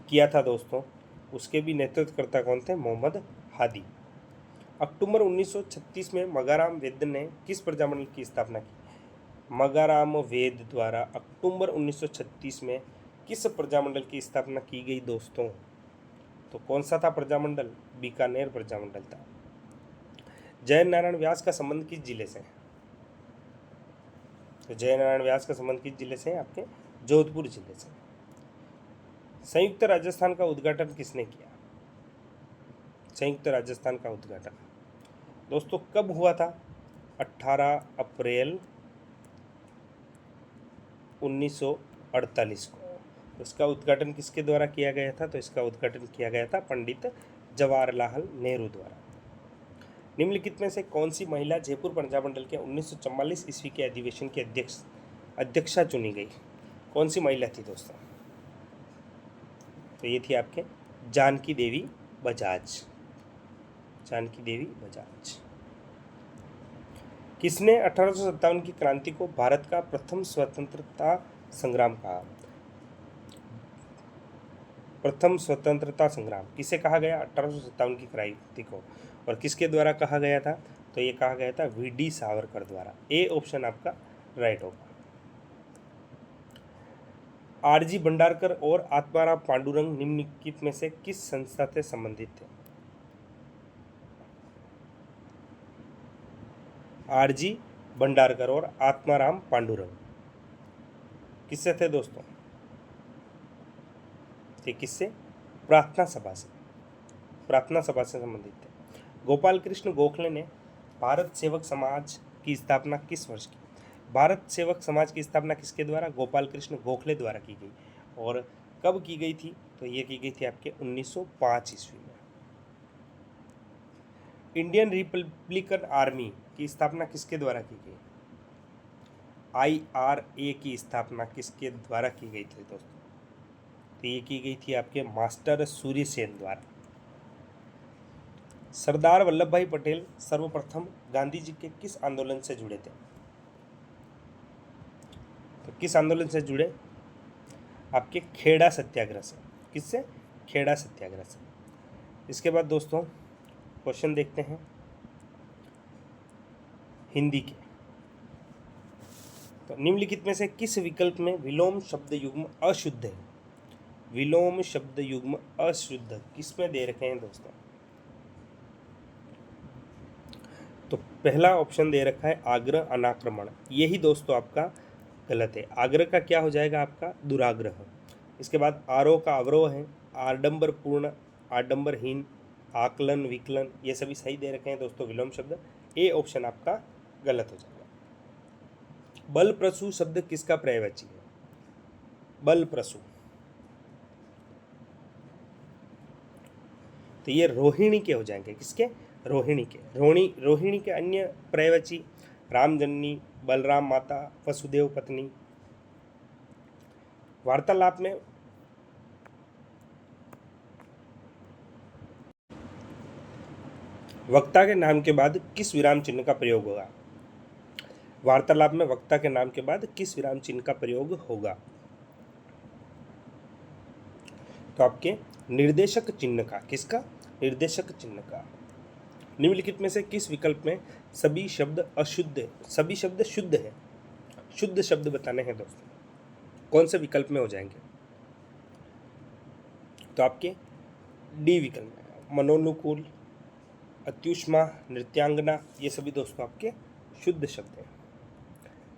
किया था दोस्तों, उसके भी नेतृत्वकर्ता कौन थे? मोहम्मद हादी। अक्टूबर 1936 में मगाराम वेद ने किस प्रजामंडल की स्थापना की? मगाराम वेद द्वारा अक्टूबर 1936 में किस प्रजामंडल की स्थापना की गई दोस्तों? तो कौन सा था प्रजामंडल? बीकानेर प्रजामंडल था। जय नारायण व्यास का संबंध किस जिले से है? तो जय नारायण व्यास का संबंध किस जिले से है? आपके जोधपुर जिले से। संयुक्त राजस्थान का उद्घाटन किसने किया? संयुक्त राजस्थान का उद्घाटन दोस्तों कब हुआ था? 18 अप्रैल 1948 को। इसका उद्घाटन किसके द्वारा किया गया था? तो इसका उद्घाटन किया गया था पंडित जवाहरलाल नेहरू द्वारा। निम्नलिखित में से कौन सी महिला जयपुर प्रजामंडल के 1944 ईस्वी के अधिवेशन की अध्यक्षा चुनी गई? कौन सी महिला थी दोस्तों? तो ये थी आपके जानकी देवी बजाज। जानकी देवी बजाज। किसने 1857 की क्रांति को भारत का प्रथम स्वतंत्रता संग्राम कहा? प्रथम स्वतंत्रता संग्राम किसे कहा गया? 1857 की क्रांति को। और किसके द्वारा कहा गया था? तो ये कहा गया था वीडी सावरकर द्वारा। ए ऑप्शन आपका राइट होगा। आरजी भंडारकर और आत्माराम पांडुरंग निम्नलिखित में से किस संस्था से संबंधित थे? आरजी भंडारकर और आत्माराम पांडुरंग किससे थे दोस्तों? थे किससे? प्रार्थना सभा से। प्रार्थना सभा से संबंधित थे। गोपाल कृष्ण गोखले ने भारत सेवक समाज की स्थापना किस वर्ष की? भारत सेवक समाज की स्थापना किसके द्वारा? गोपाल कृष्ण गोखले द्वारा की गई। और कब की गई थी? तो ये की गई थी आपके 1905 ईस्वी में। इंडियन रिपब्लिकन आर्मी की स्थापना किसके द्वारा की गई? IRA की स्थापना किसके द्वारा की गई थी दोस्तों? तो ये की गई थी आपके मास्टर सूर्य सेन द्वारा। सरदार वल्लभ भाई पटेल सर्वप्रथम गांधी जी के किस आंदोलन से जुड़े थे? तो किस आंदोलन से जुड़े? आपके खेड़ा सत्याग्रह से। किससे? खेड़ा सत्याग्रह से। इसके बाद दोस्तों क्वेश्चन देखते हैं हिंदी के। तो निम्नलिखित में से किस विकल्प में विलोम शब्द युग्म अशुद्ध है? विलोम शब्द युग्म अशुद्ध किस में दे रखे हैं दोस्तों? तो पहला ऑप्शन दे रखा है आग्रह अनाक्रमण। यही दोस्तों आपका गलत है। आग्रह का क्या हो जाएगा? आपका दुराग्रह। इसके बाद आरोह का अवरोह है, आडंबर पूर्ण, आडंबरहीन, आकलन, विकलन, ये सभी सही दे रखे हैं दोस्तों विलोम शब्द। ए ऑप्शन आपका गलत हो जाएगा। बल प्रसू शब्द किसका पर्यायवाची है? बल प्रसू। तो ये रोहिणी के हो जाएंगे। किसके? रोहिणी के। रोहिणी के अन्य पर्यायवाची रामजननी, बलराम माता, वसुदेव पत्नी। वार्तालाप में वक्ता के नाम के बाद किस विराम चिन्ह का प्रयोग होगा? वार्तालाप में वक्ता के नाम के बाद किस विराम चिन्ह का प्रयोग होगा? तो आपके निर्देशक चिन्ह का। किसका? निर्देशक चिन्ह का। निम्नलिखित में से किस विकल्प में सभी शब्द अशुद्ध है? सभी शब्द शुद्ध है। शुद्ध शब्द बताने हैं दोस्तों। कौन से विकल्प में हो जाएंगे? तो आपके डी विकल्प में मनोनुकूल, अत्युष्मा, नृत्यांगना, ये सभी दोस्तों आपके शुद्ध शब्द हैं।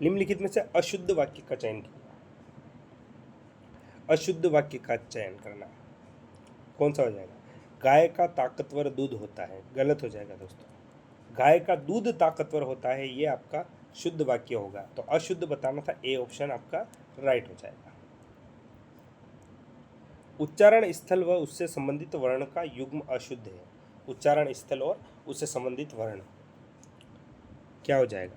निम्नलिखित में से अशुद्ध वाक्य का चयन किया। अशुद्ध वाक्य का चयन करना कौन सा हो जाएगा? गाय का ताकतवर दूध होता है। गलत हो जाएगा दोस्तों। गाय का दूध ताकतवर होता है, ये आपका शुद्ध वाक्य होगा। तो अशुद्ध बताना था। ए ऑप्शन आपका राइट हो जाएगा। उच्चारण स्थल व उससे संबंधित वर्ण का युग्म अशुद्ध है। उच्चारण स्थल और उससे संबंधित वर्ण क्या हो जाएगा?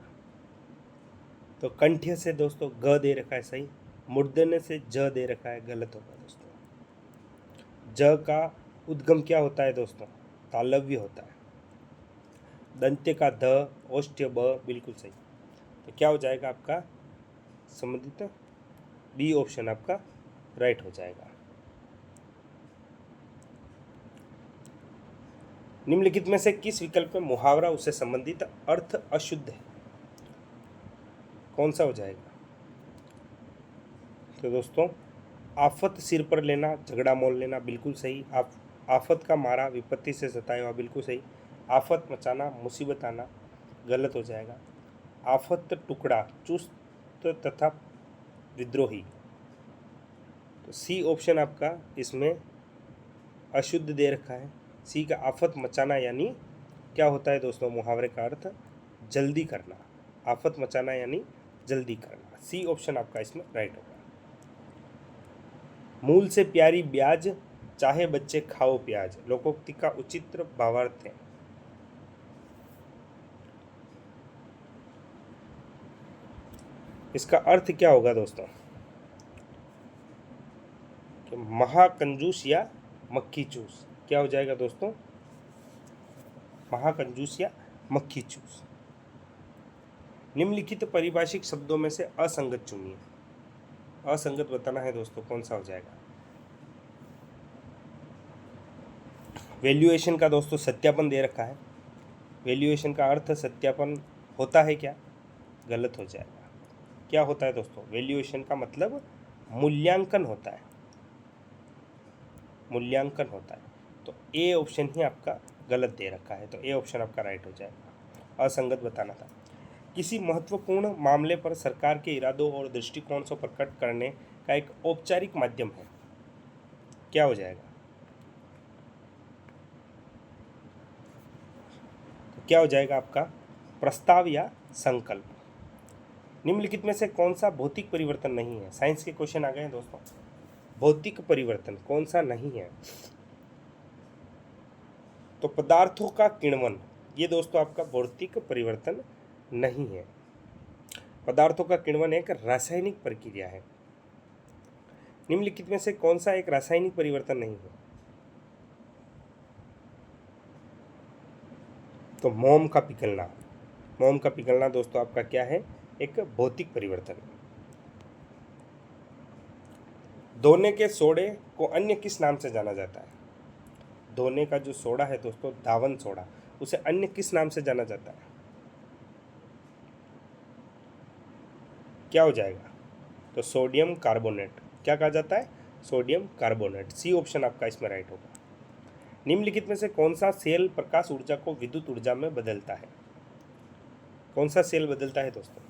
तो कंठ्य से दोस्तों ग दे रखा है सही, मूर्धन्य से ज दे रखा है, गलत होगा दोस्तों। ज का उद्गम क्या होता है दोस्तों? तालव्य होता है। दंत्य का ध, ओष्ठ्य ब, बिल्कुल सही। तो क्या हो जाएगा आपका संबंधित? बी ऑप्शन आपका राइट हो जाएगा। निम्नलिखित में से किस विकल्प में मुहावरा उससे संबंधित अर्थ अशुद्ध है? कौन सा हो जाएगा? तो दोस्तों आफत सिर पर लेना, झगड़ा मोल लेना, बिल्कुल सही। आफत का मारा, विपत्ति से सताया हुआ, बिल्कुल सही। आफत मचाना, मुसीबत आना, गलत हो जाएगा। आफत टुकड़ा, चुस्त तथा विद्रोही, तो सी ऑप्शन आपका इसमें अशुद्ध दे रखा है। सी का आफत मचाना यानी क्या होता है दोस्तों? मुहावरे का अर्थ जल्दी करना। आफत मचाना यानी जल्दी करना। सी ऑप्शन आपका इसमें राइट होगा। मूल से प्यारी ब्याज, चाहे बच्चे खाओ प्याज, लोकोक्ति का उचित भावार्थ है। इसका अर्थ क्या होगा दोस्तों? कि महाकंजूस या मक्खी चूस, क्या हो जाएगा दोस्तों? महाकंजूस या मक्खी चूस। निम्नलिखित परिभाषिक शब्दों में से असंगत चुनिए। असंगत बताना है दोस्तों, कौन सा हो जाएगा? वैल्यूएशन का दोस्तों सत्यापन दे रखा है। वैल्यूएशन का अर्थ सत्यापन होता है क्या? गलत हो जाएगा। क्या होता है दोस्तों? वैल्यूएशन का मतलब मूल्यांकन होता है। मूल्यांकन होता है। तो ए ऑप्शन ही आपका गलत दे रखा है, तो ए ऑप्शन आपका राइट हो जाएगा। असंगत बताना था। किसी महत्वपूर्ण मामले पर सरकार के इरादों और दृष्टिकोण को प्रकट करने का एक औपचारिक माध्यम है, क्या हो जाएगा? तो क्या हो जाएगा आपका? प्रस्ताव या संकल्प। निम्नलिखित में से कौन सा भौतिक परिवर्तन नहीं है? साइंस के क्वेश्चन आ गए हैं दोस्तों। भौतिक परिवर्तन कौन सा नहीं है? तो पदार्थों का किण्वन, ये दोस्तों आपका भौतिक परिवर्तन नहीं है। पदार्थों का किण्वन एक रासायनिक प्रक्रिया है। निम्नलिखित में से कौन सा एक रासायनिक परिवर्तन नहीं है? तो मोम का पिघलना। मोम का पिघलना दोस्तों आपका क्या है? एक भौतिक परिवर्तन है। धोने के सोडे को अन्य किस नाम से जाना जाता है? धोने का जो सोडा है दोस्तों, धावन सोडा, उसे अन्य किस नाम से जाना जाता है? क्या हो जाएगा? तो सोडियम कार्बोनेट। क्या कहा जाता है? Sodium carbonate. सी ऑप्शन आपका इसमें राइट होगा। निम्नलिखित में से कौन सा सेल प्रकाश ऊर्जा को विद्युत ऊर्जा में बदलता है? कौन सा सेल बदलता है दोस्तों?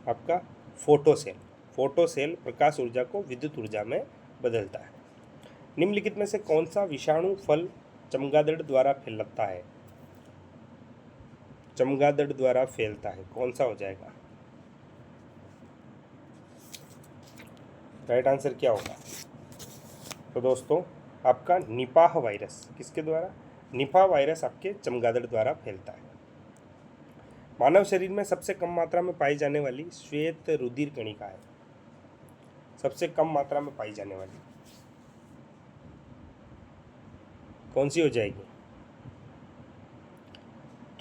आपका फोटो सेल। फोटो सेल प्रकाश ऊर्जा को विद्युत ऊर्जा में बदलता है। निम्नलिखित में से कौन सा विषाणु फल चमगादड़ द्वारा फैलता है? चमगादड़ द्वारा फैलता है, कौन सा हो जाएगा? राइट आंसर क्या होगा? तो दोस्तों आपका निपाह वायरस। किसके द्वारा? निपाह वायरस आपके चमगादड़ द्वारा फैलता है। मानव शरीर में सबसे कम मात्रा में पाई जाने वाली श्वेत रुधिर कणिका है। सबसे कम मात्रा में पाई जाने वाली कौन सी हो जाएगी?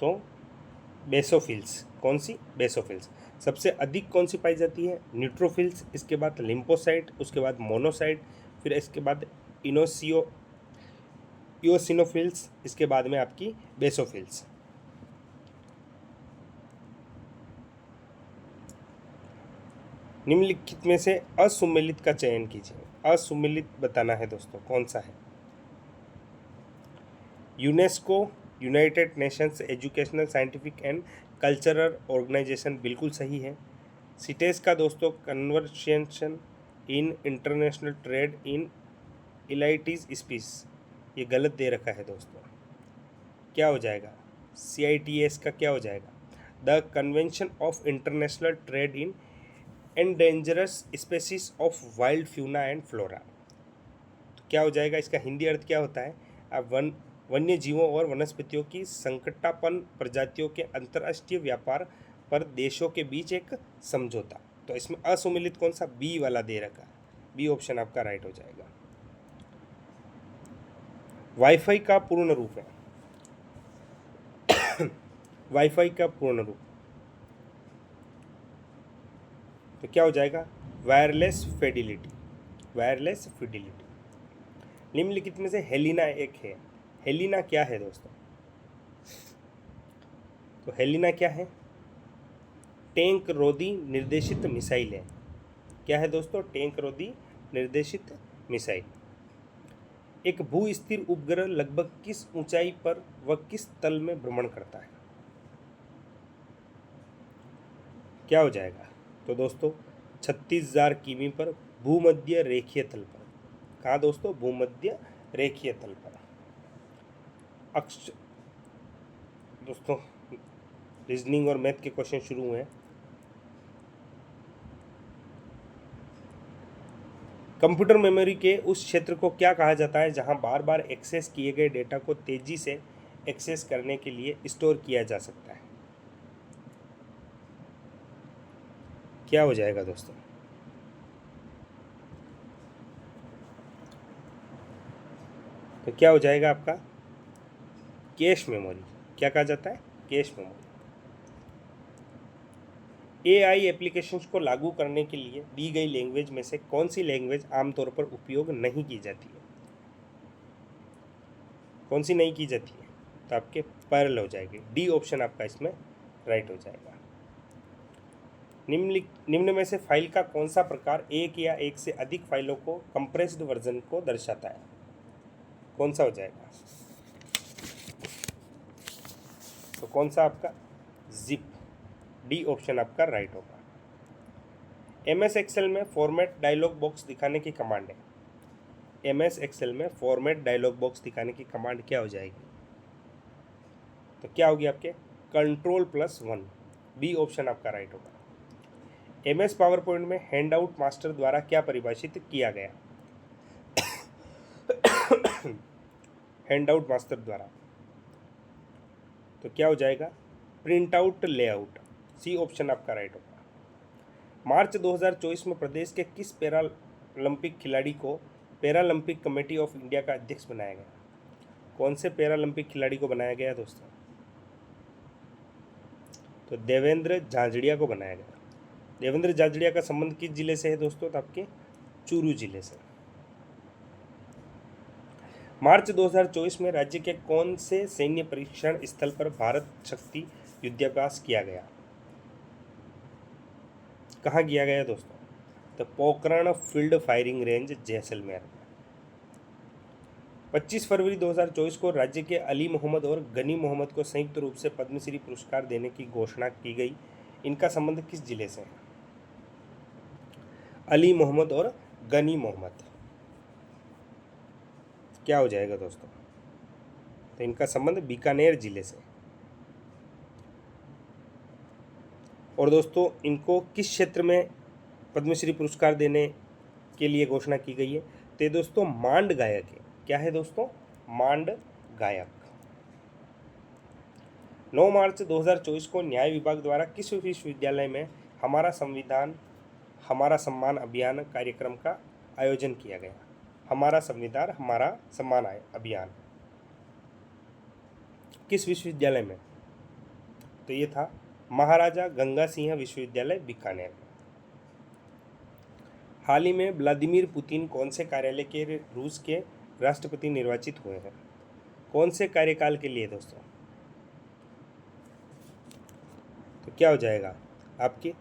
तो बेसोफिल्स। कौन सी? बेसोफिल्स। सबसे अधिक कौन सी पाई जाती है? न्यूट्रोफिल्स, इसके बाद लिम्फोसाइट, उसके बाद मोनोसाइट, फिर इसके बाद इओसिनोफिल्स, इसके बाद में आपकी बेसोफिल्स। निम्नलिखित में से असुमेलित का चयन कीजिए। असुमेलित बताना है दोस्तों, कौन सा है? UNESCO, United Nations educational scientific and cultural organisation, बिल्कुल सही है। सिटेस का दोस्तों conversation in international trade in इलाइटीज स्पीस, ये गलत दे रखा है दोस्तों। क्या हो जाएगा? CITES का क्या हो जाएगा? The convention of international trade in endangered species of wild fauna and flora. तो क्या हो जाएगा? इसका हिंदी अर्थ क्या होता है? वन्य जीवों और वनस्पतियों की संकटापन्न प्रजातियों के अंतर्राष्ट्रीय व्यापार पर देशों के बीच एक समझौता। तो इसमें असुमिलित कौन सा, बी वाला दे रखा है, बी ऑप्शन आपका राइट हो जाएगा। वाईफाई का पूर्ण रूप है वाईफाई का पूर्ण रूप तो क्या हो जाएगा, वायरलेस फिडेलिटी, वायरलेस फिडेलिटी। निम्नलिखित में से हेलिना एक है। हेलिना क्या है दोस्तों, तो हेलिना क्या है, टैंक रोधी निर्देशित मिसाइल है। क्या है दोस्तों, टैंक रोधी निर्देशित मिसाइल। एक भू स्थिर उपग्रह लगभग किस ऊंचाई पर व किस तल में भ्रमण करता है, क्या हो जाएगा, तो दोस्तों 36,000 किमी पर भूमध्य रेखीय तल पर। कहाँ दोस्तों, भूमध्य रेखीय तल पर। दोस्तों रीजनिंग और मैथ के क्वेश्चन शुरू हुए हैं। कंप्यूटर मेमोरी के उस क्षेत्र को क्या कहा जाता है जहां बार बार एक्सेस किए गए डेटा को तेजी से एक्सेस करने के लिए स्टोर किया जा सकता है, क्या हो जाएगा दोस्तों, तो क्या हो जाएगा आपका, कैश मेमोरी। क्या कहा जाता है, कैश मेमोरी। एआई एप्लीकेशंस को लागू करने के लिए दी गई लैंग्वेज में से कौन सी लैंग्वेज आमतौर पर उपयोग नहीं की जाती है, कौन सी नहीं की जाती है, तो आपके पैरेलल हो जाएगी, डी ऑप्शन आपका इसमें राइट हो जाएगा। निम्न में से फाइल का कौन सा प्रकार एक या एक से अधिक फाइलों को कंप्रेस्ड वर्जन को दर्शाता है, कौन सा हो जाएगा, तो कौन सा आपका, जिप, डी ऑप्शन आपका राइट होगा। एमएस एक्सेल में फॉर्मेट डायलॉग बॉक्स दिखाने की कमांड है, एमएस एक्सेल में फॉर्मेट डायलॉग बॉक्स दिखाने की कमांड क्या हो जाएगी, तो क्या होगी आपके Ctrl+1, बी ऑप्शन आपका राइट होगा। एमएस पावर पॉइंट में हैंड आउट मास्टर द्वारा क्या परिभाषित किया गया, हैंड आउट मास्टर द्वारा, तो क्या हो जाएगा, print out layout, C option आपका राइट होगा। मार्च 2024 में प्रदेश के किस पैरालंपिक खिलाड़ी को पैरालंपिक कमेटी ऑफ इंडिया का अध्यक्ष बनाया गया, कौन से पैरालंपिक खिलाड़ी को बनाया गया दोस्तों, तो देवेंद्र झांझड़िया को बनाया गया। देवेंद्र झांझड़िया का संबंध किस जिले से है दोस्तों, तो आपके चूरू जिले से। मार्च 2024 में राज्य के कौन से सैन्य परीक्षण स्थल पर भारत शक्ति युद्धाभ्यास किया गया, कहाँ किया गया दोस्तों, तो Pokhran field firing range Jaisalmer. 25 फरवरी 2024 को राज्य के अली मोहम्मद और गनी मोहम्मद को संयुक्त रूप से पद्मश्री पुरस्कार देने की घोषणा की गई, इनका संबंध किस जिले से है, अली मोहम्मद और गनी मोहम्मद, क्या हो जाएगा दोस्तों, तो इनका संबंध बीकानेर जिले से। और दोस्तों इनको किस क्षेत्र में पद्मश्री पुरस्कार देने के लिए घोषणा की गई है, तो ये दोस्तों मांड गायक है। क्या है दोस्तों, मांड गायक। 9 मार्च 2024 को न्याय विभाग द्वारा किस विश्वविद्यालय में हमारा संविधान हमारा सम्मान अभियान कार्यक्रम का आयोजन किया गया, हमारा संविधान हमारा सम्मान अभियान किस विश्वविद्यालय में, तो ये था महाराजा गंगा सिंह विश्वविद्यालय बीकानेर। हाल ही में व्लादिमीर पुतिन कौन से कार्यालय के रूस के राष्ट्रपति निर्वाचित हुए हैं, कौन से कार्यकाल के लिए दोस्तों, तो क्या हो जाएगा आपके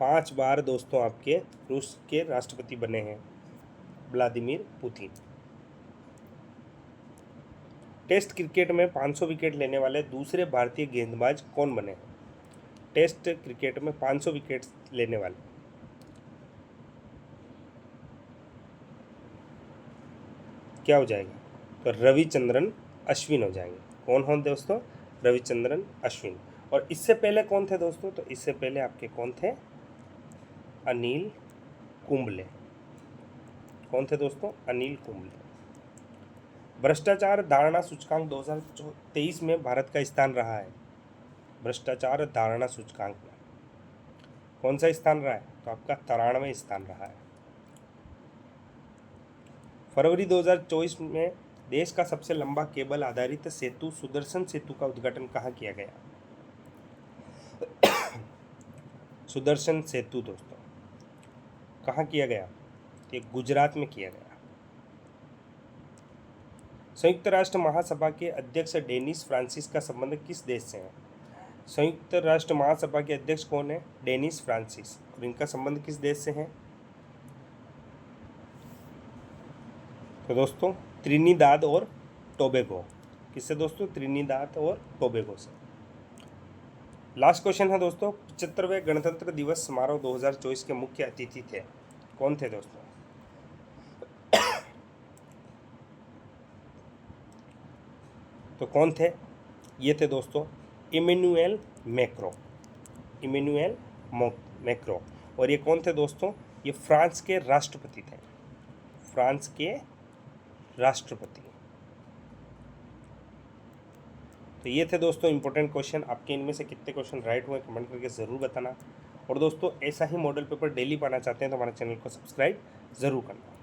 5 बार दोस्तों आपके रूस के राष्ट्रपति बने हैं व्लादिमीर पुतिन। टेस्ट क्रिकेट में 500 विकेट लेने वाले दूसरे भारतीय गेंदबाज कौन बने हैं, टेस्ट क्रिकेट में 500 विकेट लेने वाले, क्या हो जाएगा, तो रविचंद्रन अश्विन हो जाएंगे। कौन हो दोस्तों, रविचंद्रन अश्विन। और इससे पहले कौन थे दोस्तों, तो इससे पहले आपके कौन थे, अनिल कुंबले। कौन थे दोस्तों, अनिल कुंबले। भ्रष्टाचार धारणा सूचकांक 2023 में भारत का स्थान रहा है। भ्रष्टाचार धारणा सूचकांक में कौन सा स्थान रहा है? तो आपका 93वां स्थान रहा है। फरवरी 2024 में देश का सबसे लंबा केबल आधारित सेतु सुदर्शन सेतु का उद्घाटन कहाँ किया गया? सुदर्शन सेतु दोस्तों कहाँ किया गया? ये गुजरात में किया गया। संयुक्त राष्ट्र महासभा के अध्यक्ष डेनिस फ्रांसिस का संबंध किस देश से है? संयुक्त राष्ट्र महासभा के अध्यक्ष कौन है? Dennis Francis. और इनका संबंध किस देश से है? तो दोस्तों त्रिनिदाद और टोबैगो। किससे दोस्तों? त्रिनिदाद और टोबैगो से। लास्ट क्वेश्चन है दोस्तों, 75वें गणतंत्र दिवस समारोह 2024 के मुख्य अतिथि थे। कौन थे दोस्तों? तो कौन थे? ये थे दोस्तों इमैनुएल मैक्रो। Emmanuel macro. और ये कौन थे दोस्तों? ये फ्रांस के राष्ट्रपति थे। फ्रांस के राष्ट्रपति। तो ये थे दोस्तों इंपॉर्टेंट क्वेश्चन। आपके इनमें से कितने क्वेश्चन राइट हुए कमेंट करके ज़रूर बताना। और दोस्तों ऐसा ही मॉडल पेपर डेली पाना चाहते हैं तो हमारे चैनल को सब्सक्राइब ज़रूर करना।